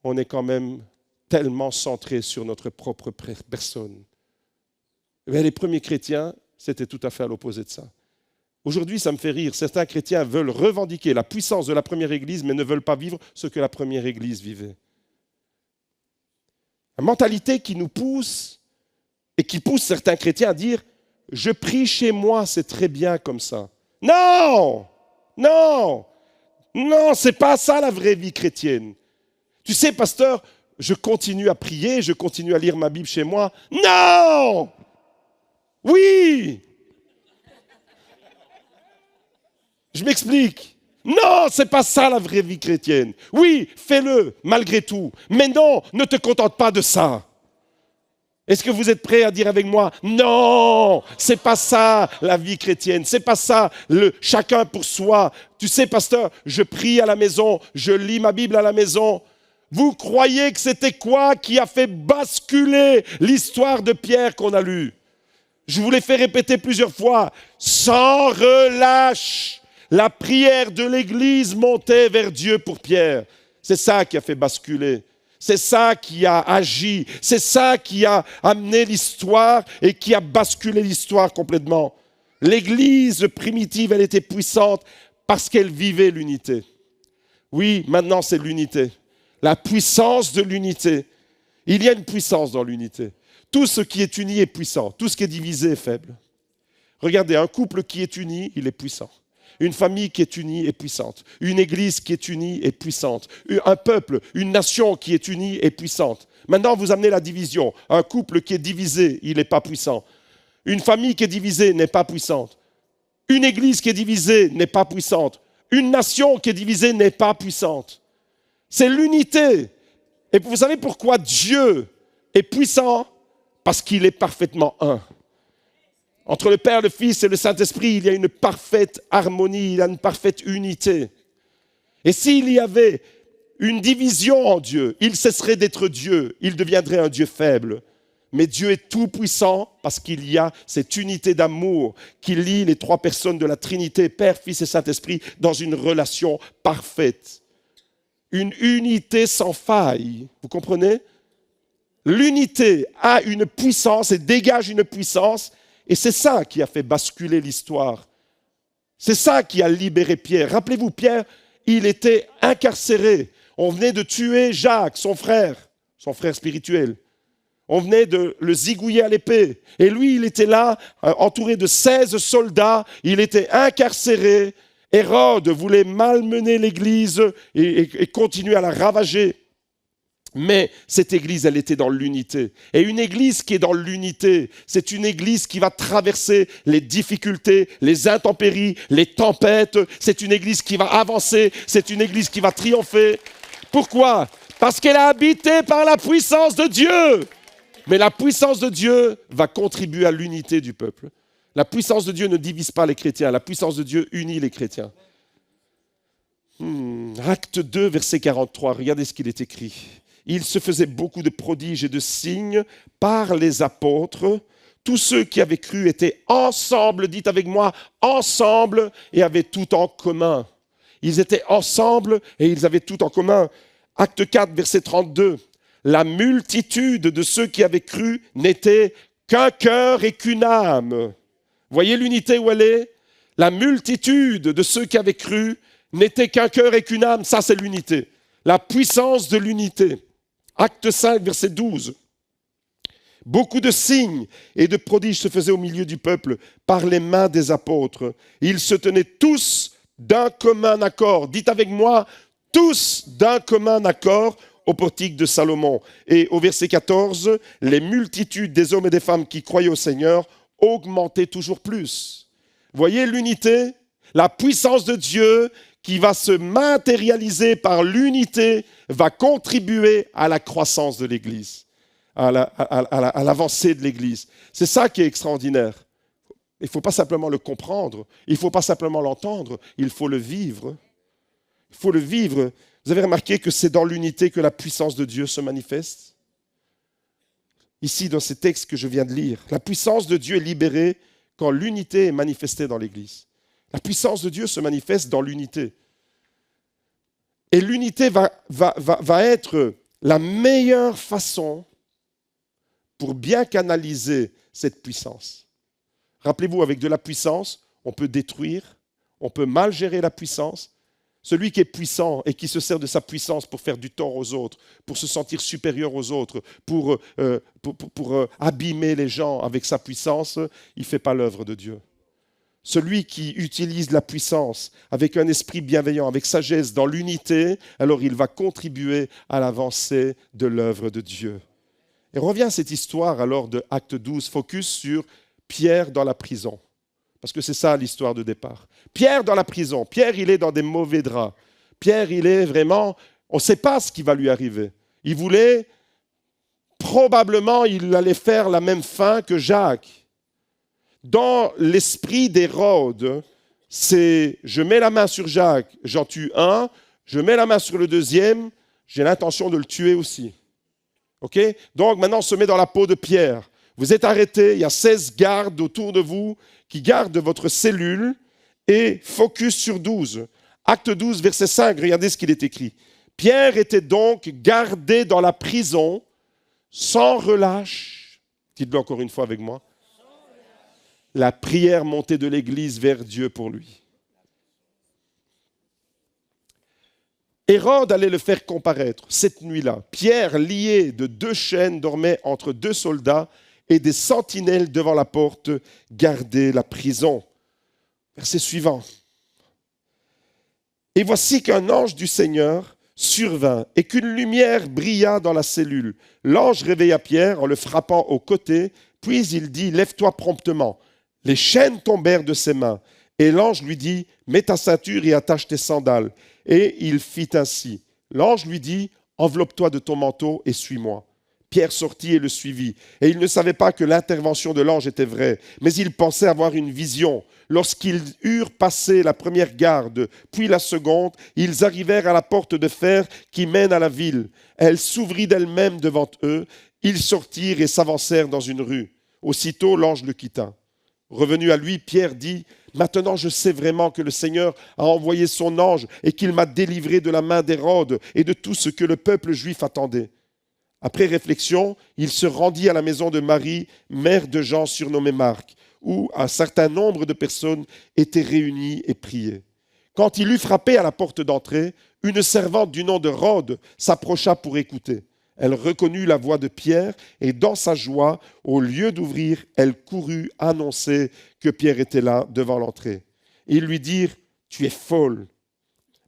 On est quand même tellement centré sur notre propre personne. Mais les premiers chrétiens, c'était tout à fait à l'opposé de ça. Aujourd'hui, ça me fait rire. Certains chrétiens veulent revendiquer la puissance de la première Église, mais ne veulent pas vivre ce que la première Église vivait. La mentalité qui nous pousse et qui pousse certains chrétiens à dire « Je prie chez moi, c'est très bien comme ça ». Non, non, non, c'est pas ça la vraie vie chrétienne. Tu sais, pasteur, je continue à prier, je continue à lire ma Bible chez moi. Non! Oui! Je m'explique. Non, c'est pas ça la vraie vie chrétienne. Oui, fais-le malgré tout. Mais non, ne te contente pas de ça. Est-ce que vous êtes prêts à dire avec moi, non, c'est pas ça la vie chrétienne, c'est pas ça le chacun pour soi. Tu sais, pasteur, je prie à la maison, je lis ma Bible à la maison. Vous croyez que c'était quoi qui a fait basculer l'histoire de Pierre qu'on a lue? Je vous l'ai fait répéter plusieurs fois, sans relâche. La prière de l'Église montait vers Dieu pour Pierre. C'est ça qui a fait basculer. C'est ça qui a agi. C'est ça qui a amené l'histoire et qui a basculé l'histoire complètement. L'Église primitive, elle était puissante parce qu'elle vivait l'unité. Oui, maintenant c'est l'unité. La puissance de l'unité. Il y a une puissance dans l'unité. Tout ce qui est uni est puissant. Tout ce qui est divisé est faible. Regardez, un couple qui est uni, il est puissant. Une famille qui est unie est puissante. Une église qui est unie est puissante. Un peuple, une nation qui est unie est puissante. Maintenant, vous amenez la division. Un couple qui est divisé, il n'est pas puissant. Une famille qui est divisée n'est pas puissante. Une église qui est divisée n'est pas puissante. Une nation qui est divisée n'est pas puissante. C'est l'unité. Et vous savez pourquoi Dieu est puissant? Parce qu'il est parfaitement un. Entre le Père, le Fils et le Saint-Esprit, il y a une parfaite harmonie, il y a une parfaite unité. Et s'il y avait une division en Dieu, il cesserait d'être Dieu, il deviendrait un Dieu faible. Mais Dieu est tout puissant parce qu'il y a cette unité d'amour qui lie les trois personnes de la Trinité, Père, Fils et Saint-Esprit, dans une relation parfaite. Une unité sans faille, vous comprenez? L'unité a une puissance et dégage une puissance. Et c'est ça qui a fait basculer l'histoire. C'est ça qui a libéré Pierre. Rappelez-vous, Pierre, il était incarcéré. On venait de tuer Jacques, son frère spirituel. On venait de le zigouiller à l'épée. Et lui, il était là, entouré de 16 soldats. Il était incarcéré. Hérode voulait malmener l'Église et continuer à la ravager. Mais cette église, elle était dans l'unité. Et une église qui est dans l'unité, c'est une église qui va traverser les difficultés, les intempéries, les tempêtes. C'est une église qui va avancer, c'est une église qui va triompher. Pourquoi? Parce qu'elle est habitée par la puissance de Dieu. Mais la puissance de Dieu va contribuer à l'unité du peuple. La puissance de Dieu ne divise pas les chrétiens, la puissance de Dieu unit les chrétiens. Acte 2, verset 43, regardez ce qu'il est écrit. Il se faisait beaucoup de prodiges et de signes par les apôtres. Tous ceux qui avaient cru étaient ensemble, dites avec moi, ensemble, et avaient tout en commun. Ils étaient ensemble et ils avaient tout en commun. Acte 4, verset 32. La multitude de ceux qui avaient cru n'était qu'un cœur et qu'une âme. Voyez l'unité où elle est? La multitude de ceux qui avaient cru n'était qu'un cœur et qu'une âme. Ça, c'est l'unité. La puissance de l'unité. Acte 5, verset 12. Beaucoup de signes et de prodiges se faisaient au milieu du peuple par les mains des apôtres. Ils se tenaient tous d'un commun accord. Dites avec moi, tous d'un commun accord au portique de Salomon. Et au verset 14, les multitudes des hommes et des femmes qui croyaient au Seigneur augmentaient toujours plus. Voyez l'unité, la puissance de Dieu qui va se matérialiser par l'unité, va contribuer à la croissance de l'Église, à l'avancée de l'Église. C'est ça qui est extraordinaire. Il ne faut pas simplement le comprendre, il ne faut pas simplement l'entendre, il faut le vivre. Il faut le vivre. Vous avez remarqué que c'est dans l'unité que la puissance de Dieu se manifeste? Ici, dans ces textes que je viens de lire, la puissance de Dieu est libérée quand l'unité est manifestée dans l'Église. La puissance de Dieu se manifeste dans l'unité. Et l'unité va être la meilleure façon pour bien canaliser cette puissance. Rappelez-vous, avec de la puissance, on peut détruire, on peut mal gérer la puissance. Celui qui est puissant et qui se sert de sa puissance pour faire du tort aux autres, pour se sentir supérieur aux autres, pour abîmer les gens avec sa puissance, il ne fait pas l'œuvre de Dieu. celui qui utilise la puissance avec un esprit bienveillant, avec sagesse, dans l'unité, alors il va contribuer à l'avancée de l'œuvre de Dieu. Et revient à cette histoire alors de Acte 12, focus sur Pierre dans la prison. Parce que c'est ça l'histoire de départ. Pierre dans la prison. Pierre, il est dans des mauvais draps. Pierre, il est vraiment... On ne sait pas ce qui va lui arriver. Il voulait... Probablement, il allait faire la même fin que Jacques. Dans l'esprit d'Hérode, c'est je mets la main sur Jacques, j'en tue un, je mets la main sur le deuxième, j'ai l'intention de le tuer aussi. Ok ? Donc maintenant, on se met dans la peau de Pierre. Vous êtes arrêté, il y a 16 gardes autour de vous qui gardent votre cellule et focus sur 12. Acte 12, verset 5, regardez ce qu'il est écrit. Pierre était donc gardé dans la prison sans relâche. Dites-le encore une fois avec moi. La prière montée de l'Église vers Dieu pour lui. Hérode allait le faire comparaître cette nuit-là. Pierre, lié de 2 chaînes, dormait entre 2 soldats et des sentinelles devant la porte gardaient la prison. Verset suivant. Et voici qu'un ange du Seigneur survint et qu'une lumière brilla dans la cellule. L'ange réveilla Pierre en le frappant au côté, puis il dit « Lève-toi promptement ». Les chaînes tombèrent de ses mains. Et l'ange lui dit, mets ta ceinture et attache tes sandales. Et il fit ainsi. L'ange lui dit, enveloppe-toi de ton manteau et suis-moi. Pierre sortit et le suivit. Et il ne savait pas que l'intervention de l'ange était vraie, mais il pensait avoir une vision. Lorsqu'ils eurent passé la première garde, puis la seconde, ils arrivèrent à la porte de fer qui mène à la ville. Elle s'ouvrit d'elle-même devant eux. Ils sortirent et s'avancèrent dans une rue. Aussitôt, l'ange le quitta. Revenu à lui, Pierre dit, « Maintenant je sais vraiment que le Seigneur a envoyé son ange et qu'il m'a délivré de la main d'Hérode et de tout ce que le peuple juif attendait. » Après réflexion, il se rendit à la maison de Marie, mère de Jean surnommé Marc, où un certain nombre de personnes étaient réunies et priaient. Quand il eut frappé à la porte d'entrée, une servante du nom de Rhode s'approcha pour écouter. Elle reconnut la voix de Pierre et dans sa joie, au lieu d'ouvrir, elle courut annoncer que Pierre était là devant l'entrée. Ils lui dirent « Tu es folle ».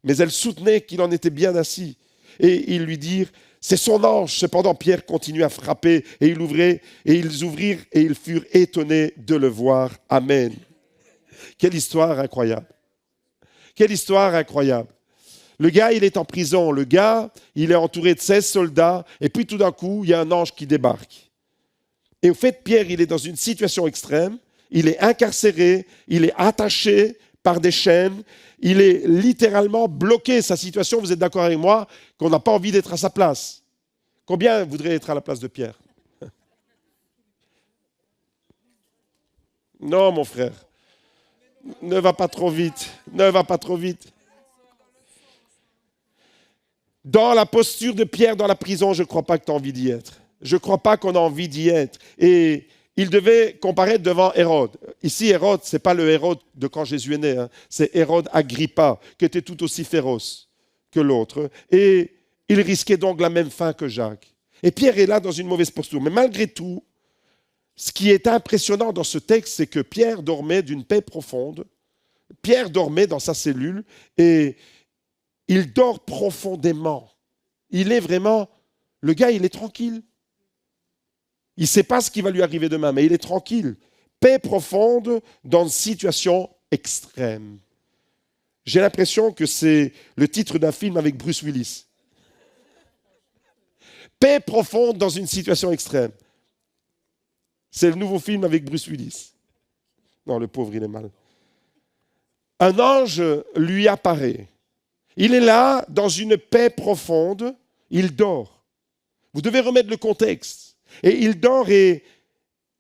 Mais elle soutenait qu'il en était bien assis. Et ils lui dirent « C'est son ange ». Cependant, Pierre continuait à frapper et ils ouvrirent et ils furent étonnés de le voir. Amen. Quelle histoire incroyable. Quelle histoire incroyable. Le gars, il est en prison. Le gars, il est entouré de 16 soldats. Et puis tout d'un coup, il y a un ange qui débarque. Et au fait, Pierre, il est dans une situation extrême. Il est incarcéré. Il est attaché par des chaînes. Il est littéralement bloqué. Sa situation, vous êtes d'accord avec moi, qu'on n'a pas envie d'être à sa place. Combien voudraient être à la place de Pierre? Non, mon frère. Ne va pas trop vite. Ne va pas trop vite. Dans la posture de Pierre dans la prison, je ne crois pas que tu as envie d'y être. Je ne crois pas qu'on a envie d'y être. Et il devait comparaître devant Hérode. Ici, Hérode, ce n'est pas le Hérode de quand Jésus est né. C'est Hérode Agrippa, qui était tout aussi féroce que l'autre. Et il risquait donc la même fin que Jacques. Et Pierre est là dans une mauvaise posture. Mais malgré tout, ce qui est impressionnant dans ce texte, c'est que Pierre dormait d'une paix profonde. Pierre dormait dans sa cellule et il dort profondément. Il est vraiment... Le gars, il est tranquille. Il ne sait pas ce qui va lui arriver demain, mais il est tranquille. Paix profonde dans une situation extrême. J'ai l'impression que c'est le titre d'un film avec Bruce Willis. Paix profonde dans une situation extrême. C'est le nouveau film avec Bruce Willis. Non, le pauvre, il est mal. Un ange lui apparaît. Il est là, dans une paix profonde, il dort. Vous devez remettre le contexte. Et il dort et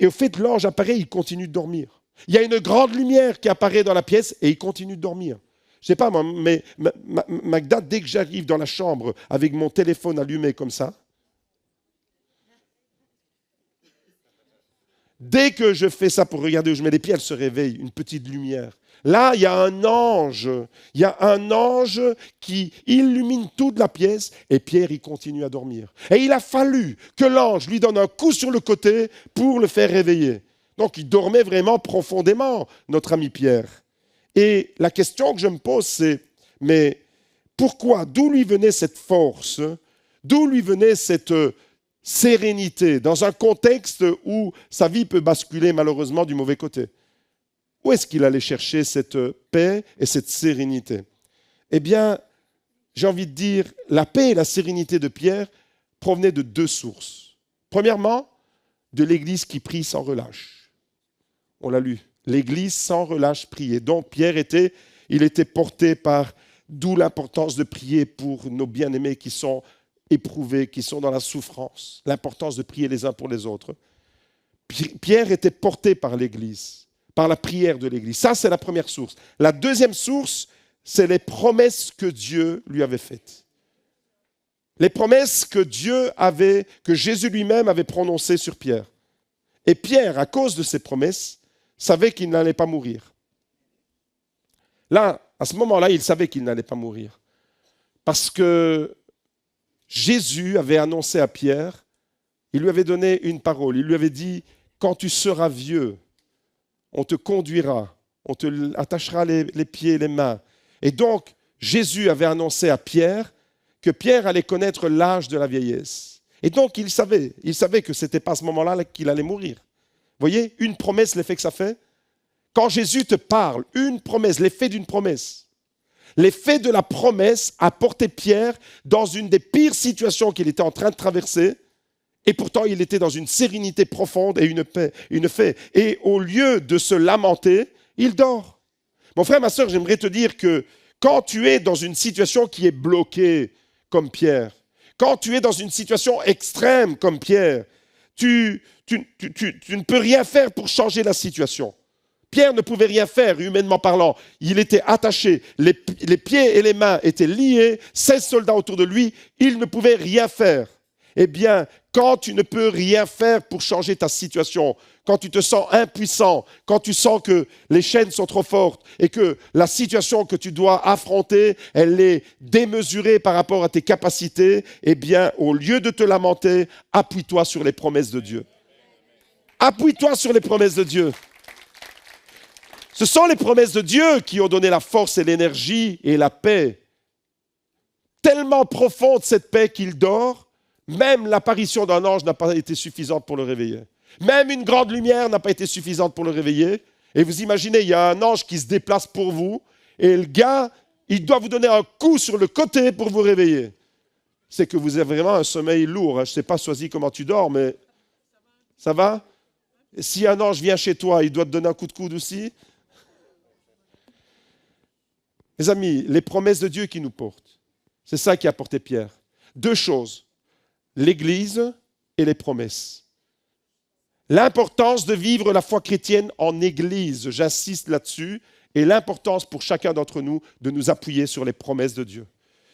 au fait, l'ange apparaît, il continue de dormir. Il y a une grande lumière qui apparaît dans la pièce et il continue de dormir. Je ne sais pas, moi, mais Magda, dès que j'arrive dans la chambre avec mon téléphone allumé comme ça, dès que je fais ça pour regarder où je mets les pieds, elle se réveille, une petite lumière. Là, il y a un ange qui illumine toute la pièce et Pierre, il continue à dormir. Et il a fallu que l'ange lui donne un coup sur le côté pour le faire réveiller. Donc, il dormait vraiment profondément, notre ami Pierre. Et la question que je me pose, c'est, mais pourquoi? D'où lui venait cette force? D'où lui venait cette sérénité dans un contexte où sa vie peut basculer malheureusement du mauvais côté? Où est-ce qu'il allait chercher cette paix et cette sérénité? Eh bien, j'ai envie de dire, la paix et la sérénité de Pierre provenaient de deux sources. Premièrement, de l'Église qui prie sans relâche. On l'a lu. L'Église sans relâche priait. Donc Pierre était porté par, d'où l'importance de prier pour nos bien-aimés qui sont éprouvés, qui sont dans la souffrance. L'importance de prier les uns pour les autres. Pierre était porté par l'Église, par la prière de l'Église. Ça, c'est la première source. La deuxième source, c'est les promesses que Dieu lui avait faites. Les promesses que que Jésus lui-même avait prononcées sur Pierre. Et Pierre, à cause de ces promesses, savait qu'il n'allait pas mourir. Là, à ce moment-là, il savait qu'il n'allait pas mourir. Parce que Jésus avait annoncé à Pierre, il lui avait donné une parole, il lui avait dit, quand tu seras vieux, on te conduira, on te attachera les pieds et les mains. Et donc, Jésus avait annoncé à Pierre que Pierre allait connaître l'âge de la vieillesse. Et donc, il savait que ce n'était pas à ce moment-là qu'il allait mourir. Vous voyez, une promesse, l'effet que ça fait. Quand Jésus te parle, une promesse, l'effet d'une promesse. L'effet de la promesse a porté Pierre dans une des pires situations qu'il était en train de traverser. Et pourtant, il était dans une sérénité profonde et une paix, une paix. Et au lieu de se lamenter, il dort. Mon frère, ma soeur, j'aimerais te dire que quand tu es dans une situation qui est bloquée, comme Pierre, quand tu es dans une situation extrême, comme Pierre, tu ne peux rien faire pour changer la situation. Pierre ne pouvait rien faire, humainement parlant. Il était attaché, les pieds et les mains étaient liés, 16 soldats autour de lui, il ne pouvait rien faire. Eh bien, quand tu ne peux rien faire pour changer ta situation, quand tu te sens impuissant, quand tu sens que les chaînes sont trop fortes et que la situation que tu dois affronter, elle est démesurée par rapport à tes capacités, eh bien, au lieu de te lamenter, appuie-toi sur les promesses de Dieu. Appuie-toi sur les promesses de Dieu. Ce sont les promesses de Dieu qui ont donné la force et l'énergie et la paix. Tellement profonde cette paix qu'il dort, même l'apparition d'un ange n'a pas été suffisante pour le réveiller. Même une grande lumière n'a pas été suffisante pour le réveiller. Et vous imaginez, il y a un ange qui se déplace pour vous, et le gars, il doit vous donner un coup sur le côté pour vous réveiller. C'est que vous avez vraiment un sommeil lourd. Je ne sais pas, Soisy, comment tu dors, mais ça va? Et si un ange vient chez toi, il doit te donner un coup de coude aussi? Mes amis, les promesses de Dieu qui nous portent, c'est ça qui a porté Pierre. Deux choses, l'Église et les promesses. L'importance de vivre la foi chrétienne en Église, j'insiste là-dessus, et l'importance pour chacun d'entre nous de nous appuyer sur les promesses de Dieu.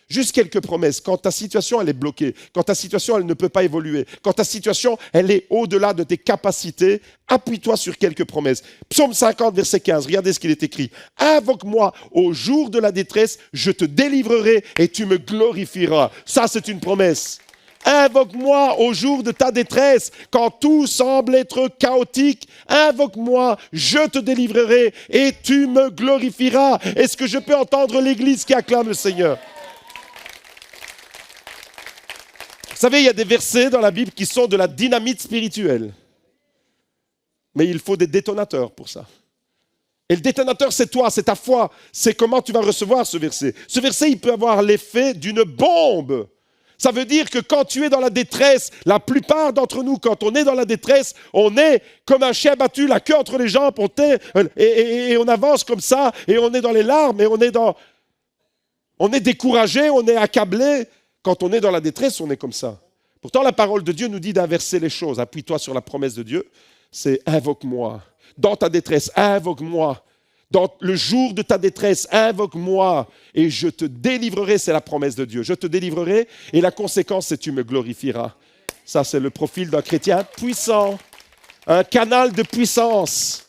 Juste quelques promesses. Quand ta situation elle est bloquée, quand ta situation elle ne peut pas évoluer, quand ta situation elle est au-delà de tes capacités, appuie-toi sur quelques promesses. Psaume 50, verset 15, regardez ce qu'il est écrit. « Invoque-moi au jour de la détresse, je te délivrerai et tu me glorifieras. » Ça, c'est une promesse. Invoque-moi au jour de ta détresse, quand tout semble être chaotique. Invoque-moi, je te délivrerai et tu me glorifieras. Est-ce que je peux entendre l'Église qui acclame le Seigneur? Vous savez, il y a des versets dans la Bible qui sont de la dynamite spirituelle. Mais il faut des détonateurs pour ça. Et le détonateur, c'est toi, c'est ta foi. C'est comment tu vas recevoir ce verset. Ce verset, il peut avoir l'effet d'une bombe. Ça veut dire que quand tu es dans la détresse, la plupart d'entre nous, quand on est dans la détresse, on est comme un chien battu, la queue entre les jambes, et on avance comme ça, et on est dans les larmes, et on est découragé, on est accablé. Quand on est dans la détresse, on est comme ça. Pourtant, la parole de Dieu nous dit d'inverser les choses. Appuie-toi sur la promesse de Dieu. C'est « invoque-moi ». Dans ta détresse, invoque-moi. Dans le jour de ta détresse, invoque-moi et je te délivrerai. C'est la promesse de Dieu. Je te délivrerai et la conséquence, c'est que tu me glorifieras. Ça, c'est le profil d'un chrétien puissant. Un canal de puissance.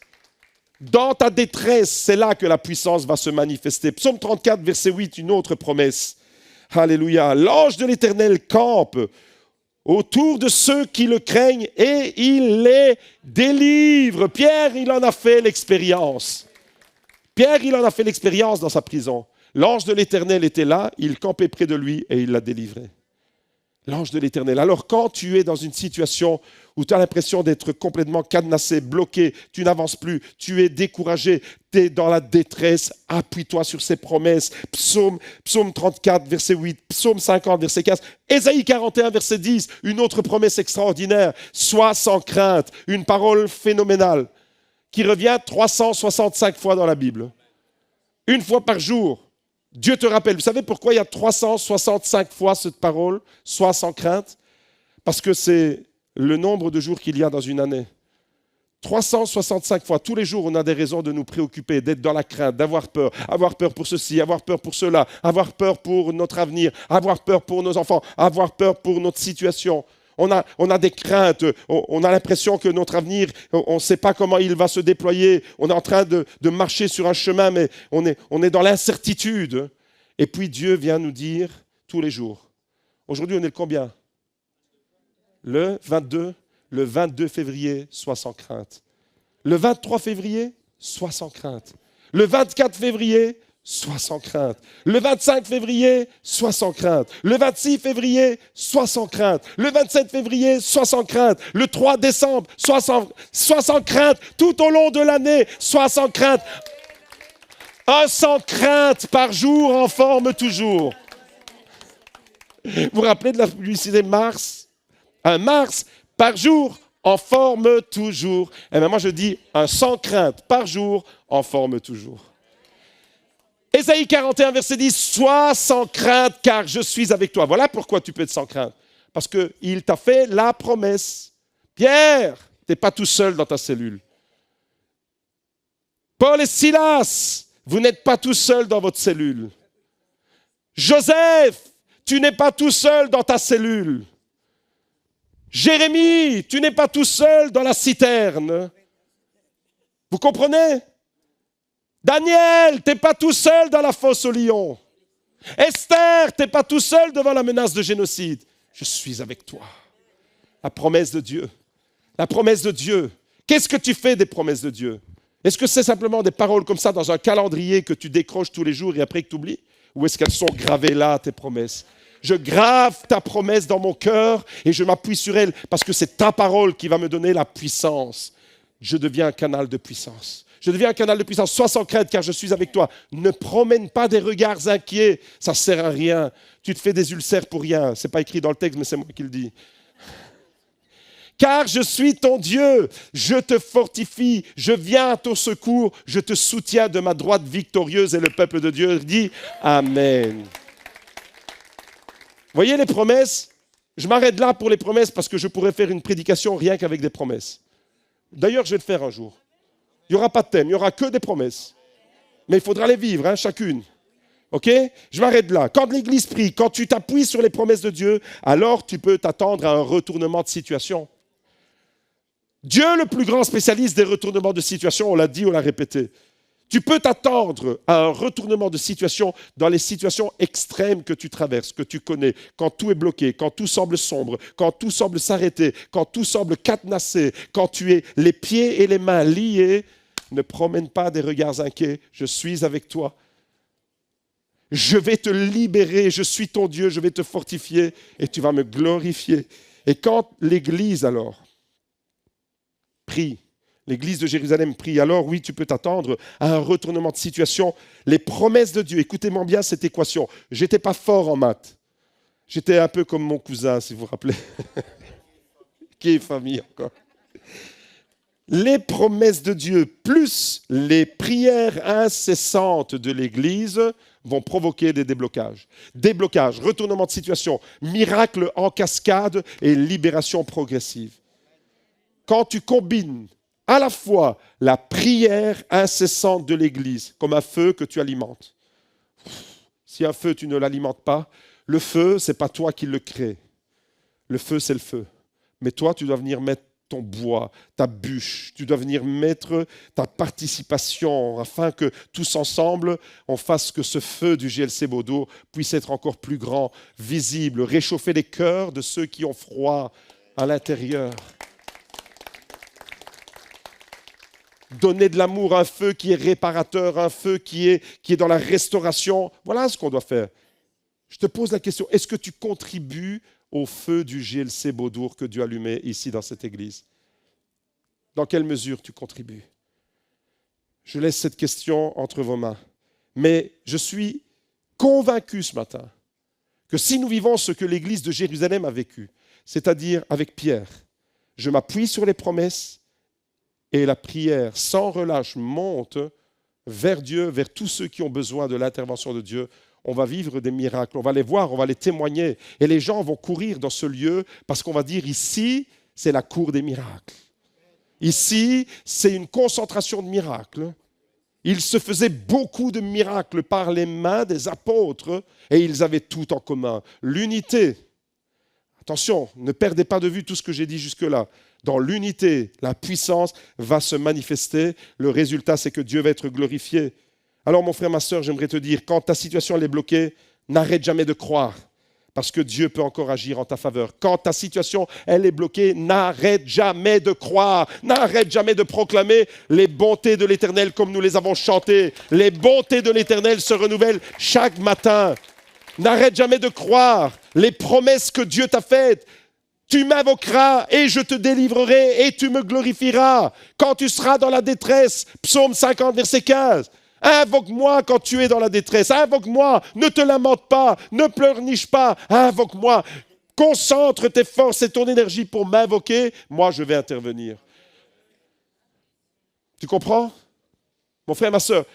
Dans ta détresse, c'est là que la puissance va se manifester. Psaume 34, verset 8, une autre promesse. Alléluia. L'ange de l'Éternel campe autour de ceux qui le craignent et il les délivre. Pierre, il en a fait l'expérience. Pierre, il en a fait l'expérience dans sa prison. L'ange de l'Éternel était là, il campait près de lui et il l'a délivré. L'ange de l'Éternel. Alors quand tu es dans une situation où tu as l'impression d'être complètement cadenassé, bloqué, tu n'avances plus, tu es découragé, tu es dans la détresse, appuie-toi sur ses promesses. Psaume 34, verset 8, Psaume 50, verset 15, Ésaïe 41, verset 10, une autre promesse extraordinaire. Sois sans crainte, une parole phénoménale qui revient 365 fois dans la Bible. Une fois par jour. Dieu te rappelle. Vous savez pourquoi il y a 365 fois cette parole, sois sans crainte? Parce que c'est le nombre de jours qu'il y a dans une année. 365 fois, tous les jours, on a des raisons de nous préoccuper, d'être dans la crainte, d'avoir peur pour ceci, avoir peur pour cela, avoir peur pour notre avenir, avoir peur pour nos enfants, avoir peur pour notre situation. On a des craintes, on a l'impression que notre avenir, on ne sait pas comment il va se déployer. On est en train de marcher sur un chemin, mais on est dans l'incertitude. Et puis Dieu vient nous dire tous les jours. Aujourd'hui, on est le combien? Le 22. Le 22 février, sois sans crainte. Le 23 février, sois sans crainte. Le 24 février, sois sans crainte. Le 25 février, sois sans crainte. Le 26 février, sois sans crainte. Le 27 février, sois sans crainte. Le 3 décembre, sois sans crainte. Tout au long de l'année, sois sans crainte. Un sans crainte par jour en forme toujours. Vous vous rappelez de la publicité Mars? Un Mars par jour en forme toujours. Et bien moi je dis un sans crainte par jour en forme toujours. Ésaïe 41, verset 10, sois sans crainte car je suis avec toi. Voilà pourquoi tu peux être sans crainte. Parce qu'il t'a fait la promesse. Pierre, tu n'es pas tout seul dans ta cellule. Paul et Silas, vous n'êtes pas tout seul dans votre cellule. Joseph, tu n'es pas tout seul dans ta cellule. Jérémie, tu n'es pas tout seul dans la citerne. Vous comprenez? Daniel, tu n'es pas tout seul dans la fosse aux lions. Esther, tu n'es pas tout seul devant la menace de génocide. Je suis avec toi. La promesse de Dieu. La promesse de Dieu. Qu'est-ce que tu fais des promesses de Dieu? Est-ce que c'est simplement des paroles comme ça dans un calendrier que tu décroches tous les jours et après que tu oublies? Ou est-ce qu'elles sont gravées là, tes promesses? Je grave ta promesse dans mon cœur et je m'appuie sur elle parce que c'est ta parole qui va me donner la puissance. Je deviens un canal de puissance. Je deviens un canal de puissance. Sois sans crainte car je suis avec toi. Ne promène pas des regards inquiets. Ça ne sert à rien. Tu te fais des ulcères pour rien. Ce n'est pas écrit dans le texte, mais c'est moi qui le dis. Car je suis ton Dieu, je te fortifie, je viens à ton secours, je te soutiens de ma droite victorieuse. Et le peuple de Dieu dit Amen. Voyez les promesses? Je m'arrête là pour les promesses parce que je pourrais faire une prédication rien qu'avec des promesses. D'ailleurs, je vais le faire un jour. Il n'y aura pas de thème, il n'y aura que des promesses. Mais il faudra les vivre, chacune. OK? Je m'arrête là. Quand l'Église prie, quand tu t'appuies sur les promesses de Dieu, alors tu peux t'attendre à un retournement de situation. Dieu, le plus grand spécialiste des retournements de situation, on l'a dit, on l'a répété. Tu peux t'attendre à un retournement de situation dans les situations extrêmes que tu traverses, que tu connais, quand tout est bloqué, quand tout semble sombre, quand tout semble s'arrêter, quand tout semble cadenassé, quand tu es les pieds et les mains liés. Ne promène pas des regards inquiets. Je suis avec toi. Je vais te libérer. Je suis ton Dieu. Je vais te fortifier et tu vas me glorifier. Et quand l'Église alors prie, l'Église de Jérusalem prie, alors oui, tu peux t'attendre à un retournement de situation. Les promesses de Dieu, écoutez-moi bien cette équation. Je n'étais pas fort en maths. J'étais un peu comme mon cousin, si vous vous rappelez. Qui est famille encore. Les promesses de Dieu plus les prières incessantes de l'Église vont provoquer des déblocages. Déblocages, retournement de situation, miracle en cascade et libération progressive. Quand tu combines à la fois la prière incessante de l'Église, comme un feu que tu alimentes. Si un feu, tu ne l'alimentes pas, le feu, ce n'est pas toi qui le crée. Le feu, c'est le feu. Mais toi, tu dois venir mettre ton bois, ta bûche. Tu dois venir mettre ta participation afin que tous ensemble, on fasse que ce feu du GLC Beaudour puisse être encore plus grand, visible, réchauffer les cœurs de ceux qui ont froid à l'intérieur. Donner de l'amour, un feu qui est réparateur, un feu qui est dans la restauration. Voilà ce qu'on doit faire. Je te pose la question, est-ce que tu contribues au feu du GLC Beaudour que Dieu a allumé ici dans cette église? Dans quelle mesure tu contribues? Je laisse cette question entre vos mains. Mais je suis convaincu ce matin que si nous vivons ce que l'église de Jérusalem a vécu, c'est-à-dire avec Pierre, je m'appuie sur les promesses et la prière sans relâche monte vers Dieu, vers tous ceux qui ont besoin de l'intervention de Dieu. On va vivre des miracles, on va les voir, on va les témoigner. Et les gens vont courir dans ce lieu parce qu'on va dire ici, c'est la cour des miracles. Ici, c'est une concentration de miracles. Il se faisait beaucoup de miracles par les mains des apôtres et ils avaient tout en commun. L'unité. Attention, ne perdez pas de vue tout ce que j'ai dit jusque-là. Dans l'unité, la puissance va se manifester. Le résultat, c'est que Dieu va être glorifié. Alors, mon frère, ma sœur, j'aimerais te dire, quand ta situation elle est bloquée, n'arrête jamais de croire, parce que Dieu peut encore agir en ta faveur. Quand ta situation elle est bloquée, n'arrête jamais de croire, n'arrête jamais de proclamer les bontés de l'Éternel comme nous les avons chantées. Les bontés de l'Éternel se renouvellent chaque matin. N'arrête jamais de croire les promesses que Dieu t'a faites. Tu m'invoqueras et je te délivrerai et tu me glorifieras. Quand tu seras dans la détresse, psaume 50, verset 15. Invoque-moi quand tu es dans la détresse. Invoque-moi, ne te lamente pas, ne pleurniche pas. Invoque-moi, concentre tes forces et ton énergie pour m'invoquer. Moi, je vais intervenir. Tu comprends? Mon frère, ma soeur,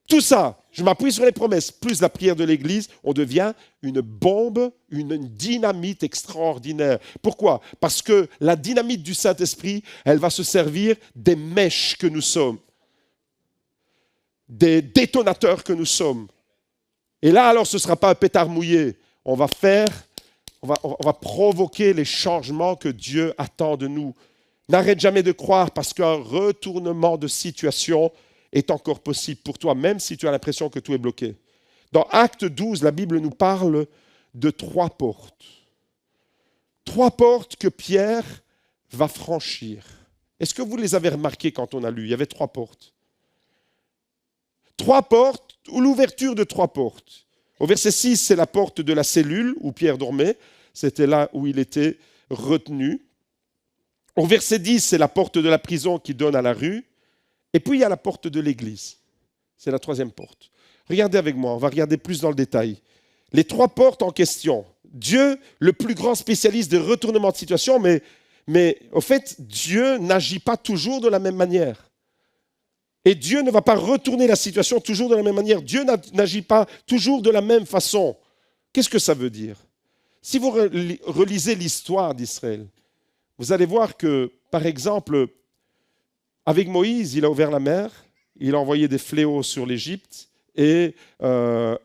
tout ça, je m'appuie sur les promesses, plus la prière de l'Église, on devient une bombe, une dynamite extraordinaire. Pourquoi? Parce que la dynamite du Saint-Esprit, elle va se servir des mèches que nous sommes, des détonateurs que nous sommes. Et là, alors, ce ne sera pas un pétard mouillé. On va provoquer les changements que Dieu attend de nous. N'arrête jamais de croire parce qu'un retournement de situation est encore possible pour toi, même si tu as l'impression que tout est bloqué. Dans Acte 12, la Bible nous parle de 3 portes. 3 portes que Pierre va franchir. Est-ce que vous les avez remarquées quand on a lu? Il y avait 3 portes. 3 portes, ou l'ouverture de 3 portes. Au verset 6, c'est la porte de la cellule où Pierre dormait. C'était là où il était retenu. Au verset 10, c'est la porte de la prison qui donne à la rue. Et puis, il y a la porte de l'église. C'est la 3e porte. Regardez avec moi, on va regarder plus dans le détail. Les 3 portes en question. Dieu, le plus grand spécialiste de retournement de situation, mais au fait, Dieu n'agit pas toujours de la même manière. Et Dieu ne va pas retourner la situation toujours de la même manière. Dieu n'agit pas toujours de la même façon. Qu'est-ce que ça veut dire? Si vous relisez l'histoire d'Israël, vous allez voir que, par exemple, avec Moïse, il a ouvert la mer, il a envoyé des fléaux sur l'Égypte et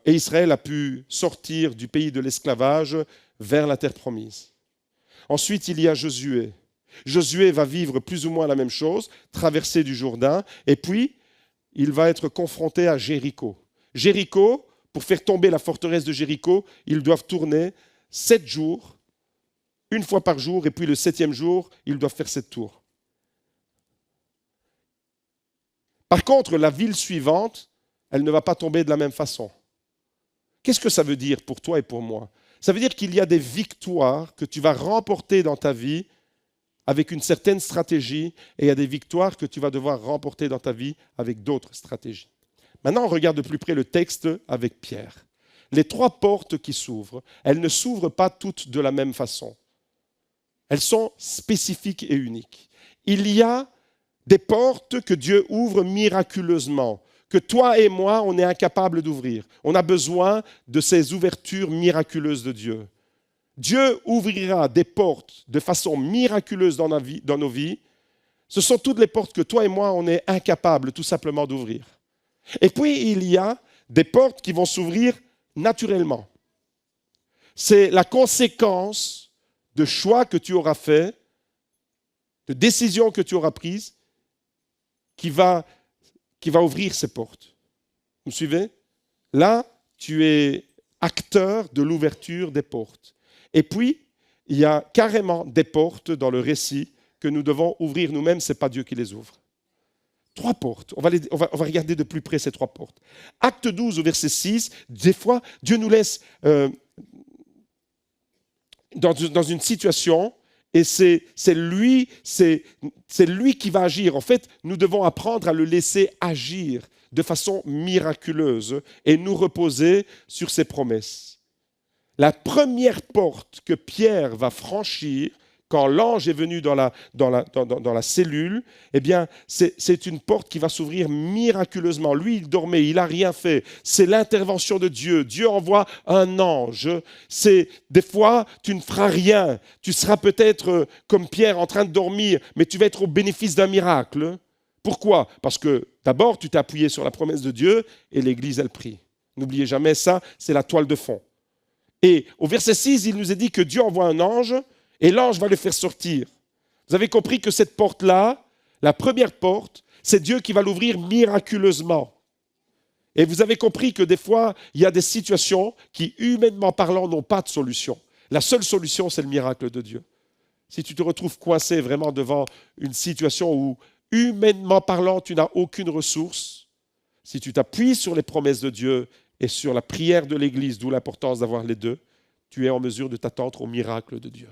Israël a pu sortir du pays de l'esclavage vers la terre promise. Ensuite, il y a Josué. Josué va vivre plus ou moins la même chose, traverser du Jourdain, et puis il va être confronté à Jéricho. Jéricho, pour faire tomber la forteresse de Jéricho, ils doivent tourner 7 jours, une fois par jour, et puis le 7e jour, ils doivent faire 7 tours. Par contre, la ville suivante, elle ne va pas tomber de la même façon. Qu'est-ce que ça veut dire pour toi et pour moi? Ça veut dire qu'il y a des victoires que tu vas remporter dans ta vie avec une certaine stratégie, et il y a des victoires que tu vas devoir remporter dans ta vie avec d'autres stratégies. Maintenant, on regarde de plus près le texte avec Pierre. Les 3 portes qui s'ouvrent, elles ne s'ouvrent pas toutes de la même façon. Elles sont spécifiques et uniques. Il y a des portes que Dieu ouvre miraculeusement, que toi et moi, on est incapables d'ouvrir. On a besoin de ces ouvertures miraculeuses de Dieu. Dieu ouvrira des portes de façon miraculeuse dans nos vies. Ce sont toutes les portes que toi et moi, on est incapables tout simplement d'ouvrir. Et puis, il y a des portes qui vont s'ouvrir naturellement. C'est la conséquence de choix que tu auras fait de décisions que tu auras prises qui va ouvrir ces portes. Vous me suivez? Là, tu es acteur de l'ouverture des portes. Et puis, il y a carrément des portes dans le récit que nous devons ouvrir nous-mêmes, ce n'est pas Dieu qui les ouvre. 3 portes. On va regarder de plus près ces 3 portes. Acte 12 au verset 6, des fois, Dieu nous laisse dans une situation et c'est lui qui va agir. En fait, nous devons apprendre à le laisser agir de façon miraculeuse et nous reposer sur ses promesses. La première porte que Pierre va franchir quand l'ange est venu dans la cellule, eh bien, c'est une porte qui va s'ouvrir miraculeusement. Lui, il dormait, il n'a rien fait. C'est l'intervention de Dieu. Dieu envoie un ange. Des fois, tu ne feras rien. Tu seras peut-être comme Pierre en train de dormir, mais tu vas être au bénéfice d'un miracle. Pourquoi? Parce que d'abord, tu t'es appuyé sur la promesse de Dieu et l'Église, elle prie. N'oubliez jamais ça, c'est la toile de fond. Et au verset 6, il nous est dit que Dieu envoie un ange et l'ange va le faire sortir. Vous avez compris que cette porte-là, la première porte, c'est Dieu qui va l'ouvrir miraculeusement. Et vous avez compris que des fois, il y a des situations qui, humainement parlant, n'ont pas de solution. La seule solution, c'est le miracle de Dieu. Si tu te retrouves coincé vraiment devant une situation où, humainement parlant, tu n'as aucune ressource, si tu t'appuies sur les promesses de Dieu et sur la prière de l'Église, d'où l'importance d'avoir les deux, tu es en mesure de t'attendre au miracle de Dieu.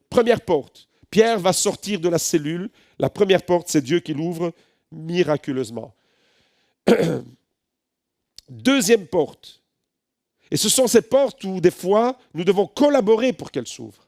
Première porte, Pierre va sortir de la cellule. La première porte, c'est Dieu qui l'ouvre miraculeusement. Deuxième porte, et ce sont ces portes où des fois, nous devons collaborer pour qu'elles s'ouvrent.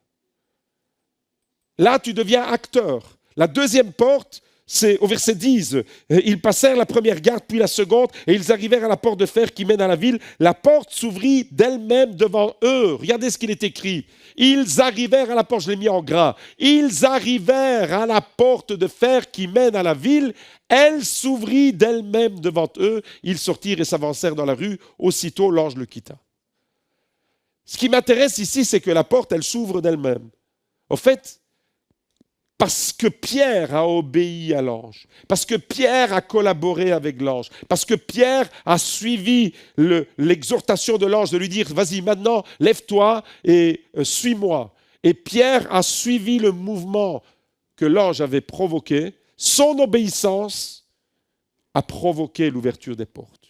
Là, tu deviens acteur. La deuxième porte, c'est au verset 10. Ils passèrent la première garde, puis la seconde, et ils arrivèrent à la porte de fer qui mène à la ville. La porte s'ouvrit d'elle-même devant eux. Regardez ce qu'il est écrit. Ils arrivèrent à la porte, je l'ai mis en gras. Ils arrivèrent à la porte de fer qui mène à la ville. Elle s'ouvrit d'elle-même devant eux. Ils sortirent et s'avancèrent dans la rue. Aussitôt, l'ange le quitta. Ce qui m'intéresse ici, c'est que la porte, elle s'ouvre d'elle-même. Au fait, parce que Pierre a obéi à l'ange, parce que Pierre a collaboré avec l'ange, parce que Pierre a suivi l'exhortation de l'ange de lui dire « Vas-y, maintenant, lève-toi et suis-moi ». Et Pierre a suivi le mouvement que l'ange avait provoqué. Son obéissance a provoqué l'ouverture des portes.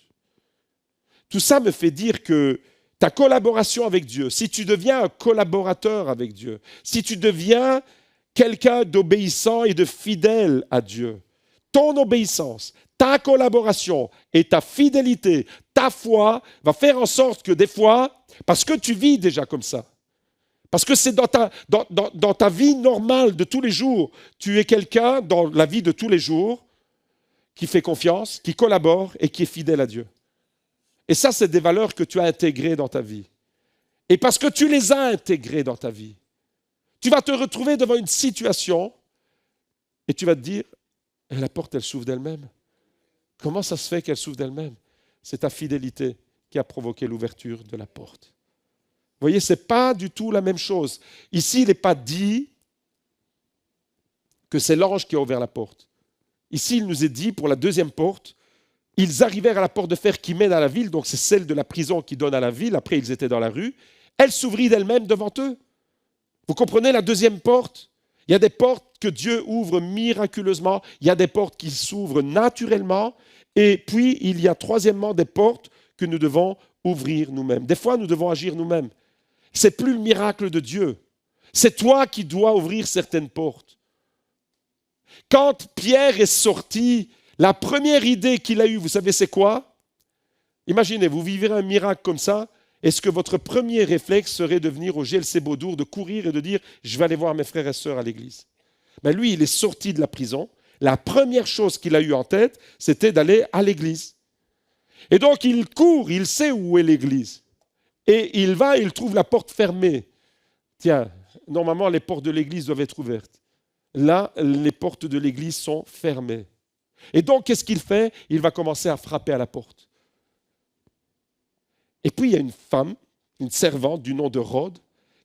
Tout ça me fait dire que ta collaboration avec Dieu, si tu deviens un collaborateur avec Dieu, si tu deviens quelqu'un d'obéissant et de fidèle à Dieu, ton obéissance, ta collaboration et ta fidélité, ta foi va faire en sorte que des fois, parce que tu vis déjà comme ça, parce que c'est dans ta vie normale de tous les jours, tu es quelqu'un dans la vie de tous les jours qui fait confiance, qui collabore et qui est fidèle à Dieu. Et ça, c'est des valeurs que tu as intégrées dans ta vie. Et parce que tu les as intégrées dans ta vie, tu vas te retrouver devant une situation et tu vas te dire, la porte, elle s'ouvre d'elle-même. Comment ça se fait qu'elle s'ouvre d'elle-même? C'est ta fidélité qui a provoqué l'ouverture de la porte. Vous voyez, ce n'est pas du tout la même chose. Ici, il n'est pas dit que c'est l'ange qui a ouvert la porte. Ici, il nous est dit, pour la deuxième porte, ils arrivèrent à la porte de fer qui mène à la ville, donc c'est celle de la prison qui donne à la ville. Après, ils étaient dans la rue. Elle s'ouvrit d'elle-même devant eux. Vous comprenez la deuxième porte? Il y a des portes que Dieu ouvre miraculeusement, il y a des portes qui s'ouvrent naturellement, et puis il y a troisièmement des portes que nous devons ouvrir nous-mêmes. Des fois, nous devons agir nous-mêmes. Ce n'est plus le miracle de Dieu. C'est toi qui dois ouvrir certaines portes. Quand Pierre est sorti, la première idée qu'il a eue, vous savez c'est quoi? Imaginez, vous vivez un miracle comme ça. Est-ce que votre premier réflexe serait de venir au GLC Beaudour, de courir et de dire « je vais aller voir mes frères et sœurs à l'église ». Ben lui, il est sorti de la prison. La première chose qu'il a eue en tête, c'était d'aller à l'église. Et donc, il court, il sait où est l'église. Et il va, il trouve la porte fermée. Tiens, normalement, les portes de l'église doivent être ouvertes. Là, les portes de l'église sont fermées. Et donc, qu'est-ce qu'il fait? Il va commencer à frapper à la porte. Et puis, il y a une femme, une servante du nom de Rhode,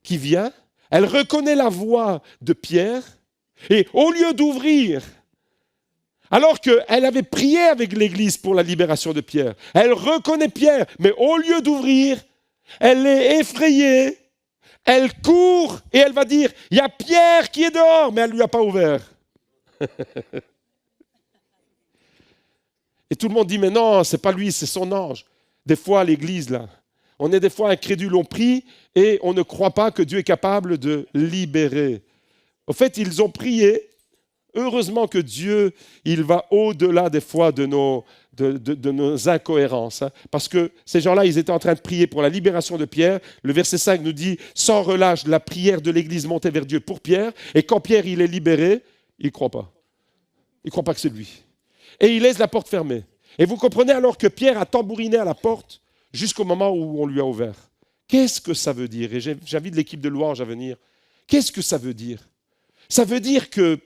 qui vient. Elle reconnaît la voix de Pierre Et au lieu d'ouvrir, alors qu'elle avait prié avec l'Église pour la libération de Pierre, elle reconnaît Pierre, mais au lieu d'ouvrir, elle est effrayée, elle court et elle va dire, il y a Pierre qui est dehors, mais elle ne lui a pas ouvert. Et tout le monde dit, mais non, ce n'est pas lui, c'est son ange. Des fois, à l'Église, là, on est des fois incrédules, on prie et on ne croit pas que Dieu est capable de libérer. En fait, ils ont prié. Heureusement que Dieu, il va au-delà des fois de nos incohérences. Hein, parce que ces gens-là, ils étaient en train de prier pour la libération de Pierre. Le verset 5 nous dit, sans relâche, la prière de l'Église montait vers Dieu pour Pierre. Et quand Pierre, il est libéré, il ne croit pas. Il ne croit pas que c'est lui. Et il laisse la porte fermée. Et vous comprenez alors que Pierre a tambouriné à la porte jusqu'au moment où on lui a ouvert. Qu'est-ce que ça veut dire? Et j'invite l'équipe de louange à venir. Qu'est-ce que ça veut dire? Ça veut dire que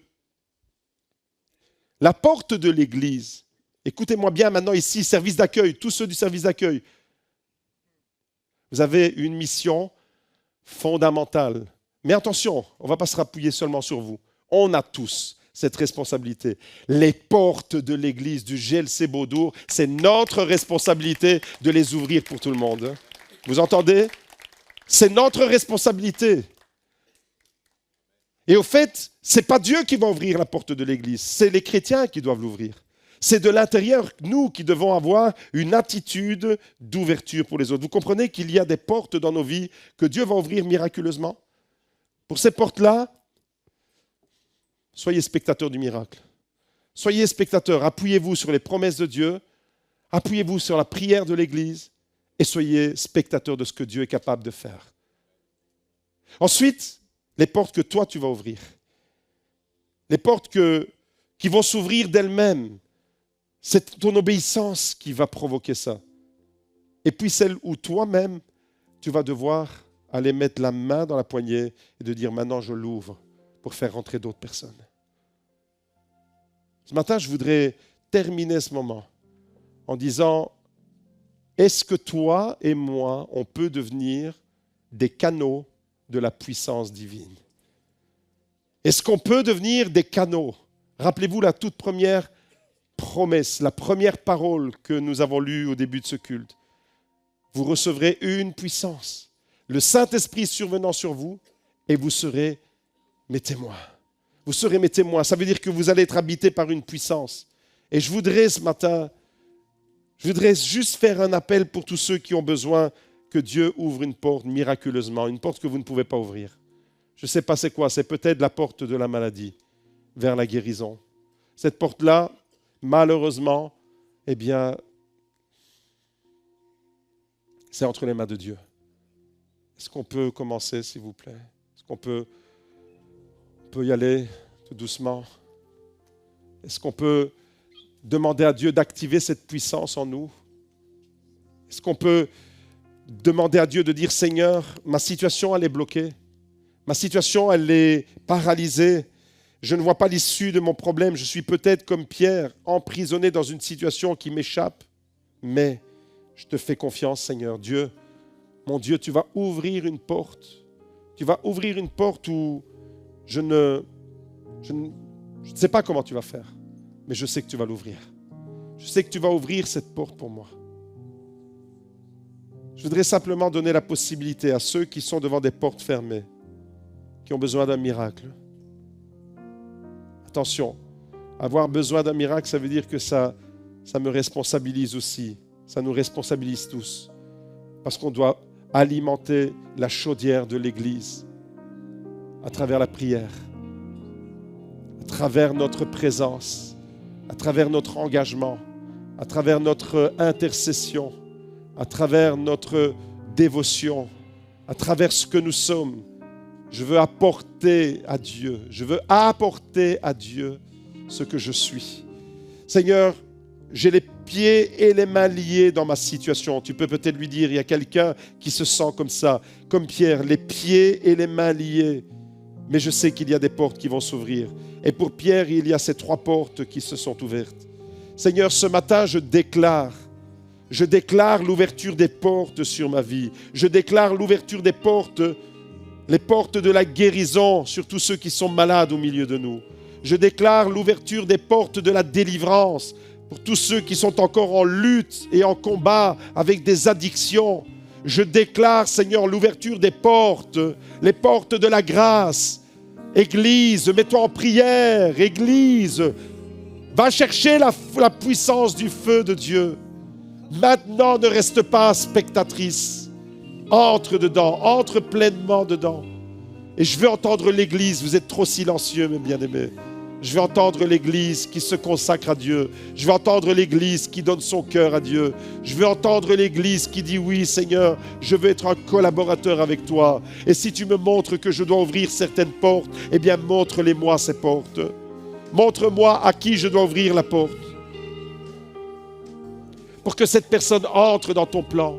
la porte de l'Église, écoutez-moi bien maintenant ici, service d'accueil, tous ceux du service d'accueil, vous avez une mission fondamentale. Mais attention, on ne va pas se rappuyer seulement sur vous. On a tous cette responsabilité. Les portes de l'Église du GLC Beaudour, c'est notre responsabilité de les ouvrir pour tout le monde. Vous entendez? C'est notre responsabilité. Et au fait, ce n'est pas Dieu qui va ouvrir la porte de l'Église, c'est les chrétiens qui doivent l'ouvrir. C'est de l'intérieur, nous, qui devons avoir une attitude d'ouverture pour les autres. Vous comprenez qu'il y a des portes dans nos vies que Dieu va ouvrir miraculeusement? Pour ces portes-là, soyez spectateurs du miracle. Soyez spectateurs, appuyez-vous sur les promesses de Dieu, appuyez-vous sur la prière de l'Église et soyez spectateurs de ce que Dieu est capable de faire. Ensuite, les portes que toi, tu vas ouvrir. Les portes qui vont s'ouvrir d'elles-mêmes. C'est ton obéissance qui va provoquer ça. Et puis celle où toi-même, tu vas devoir aller mettre la main dans la poignée et de dire maintenant je l'ouvre pour faire rentrer d'autres personnes. Ce matin, je voudrais terminer ce moment en disant, est-ce que toi et moi, on peut devenir des canaux de la puissance divine? Est-ce qu'on peut devenir des canaux? Rappelez-vous la toute première promesse, la première parole que nous avons lue au début de ce culte. Vous recevrez une puissance, le Saint-Esprit survenant sur vous, et vous serez mes témoins. Vous serez mes témoins. Ça veut dire que vous allez être habités par une puissance. Et je voudrais ce matin, juste faire un appel pour tous ceux qui ont besoin que Dieu ouvre une porte miraculeusement, une porte que vous ne pouvez pas ouvrir. Je ne sais pas c'est quoi, c'est peut-être la porte de la maladie vers la guérison. Cette porte-là, malheureusement, eh bien, c'est entre les mains de Dieu. Est-ce qu'on peut commencer, s'il vous plaît? Est-ce qu'on peut y aller tout doucement? Est-ce qu'on peut demander à Dieu d'activer cette puissance en nous? Est-ce qu'on peut demander à Dieu de dire, Seigneur, ma situation, elle est bloquée. Ma situation, elle est paralysée. Je ne vois pas l'issue de mon problème. Je suis peut-être comme Pierre, emprisonné dans une situation qui m'échappe. Mais je te fais confiance, Seigneur. Dieu, mon Dieu, tu vas ouvrir une porte. Tu vas ouvrir une porte où je ne sais pas comment tu vas faire, mais je sais que tu vas l'ouvrir. Je sais que tu vas ouvrir cette porte pour moi. Je voudrais simplement donner la possibilité à ceux qui sont devant des portes fermées, qui ont besoin d'un miracle. Attention, avoir besoin d'un miracle, ça veut dire que ça me responsabilise aussi. Ça nous responsabilise tous. Parce qu'on doit alimenter la chaudière de l'Église à travers la prière, à travers notre présence, à travers notre engagement, à travers notre intercession, à travers notre dévotion, à travers ce que nous sommes. Je veux apporter à Dieu, ce que je suis. Seigneur, j'ai les pieds et les mains liés dans ma situation. Tu peux peut-être lui dire, il y a quelqu'un qui se sent comme ça, comme Pierre, les pieds et les mains liés. Mais je sais qu'il y a des portes qui vont s'ouvrir. Et pour Pierre, il y a ces 3 portes qui se sont ouvertes. Seigneur, ce matin, je déclare l'ouverture des portes sur ma vie. Je déclare l'ouverture des portes les portes de la guérison sur tous ceux qui sont malades au milieu de nous. Je déclare l'ouverture des portes de la délivrance pour tous ceux qui sont encore en lutte et en combat avec des addictions. Je déclare, Seigneur, l'ouverture des portes, les portes de la grâce. Église, mets-toi en prière. Église, va chercher la puissance du feu de Dieu. Maintenant, ne reste pas spectatrice. Entre dedans, entre pleinement dedans. Et je veux entendre l'Église. Vous êtes trop silencieux, mes bien-aimés. Je veux entendre l'Église qui se consacre à Dieu. Je veux entendre l'Église qui donne son cœur à Dieu. Je veux entendre l'Église qui dit oui, Seigneur, je veux être un collaborateur avec toi. Et si tu me montres que je dois ouvrir certaines portes, eh bien, montre-les-moi ces portes. Montre-moi à qui je dois ouvrir la porte. Pour que cette personne entre dans ton plan.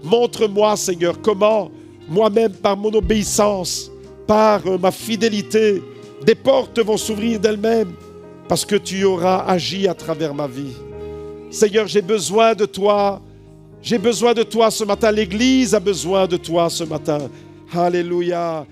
Montre-moi, Seigneur, comment moi-même, par mon obéissance, par ma fidélité, des portes vont s'ouvrir d'elles-mêmes parce que tu auras agi à travers ma vie. Seigneur, j'ai besoin de toi. J'ai besoin de toi ce matin. L'Église a besoin de toi ce matin. Alléluia.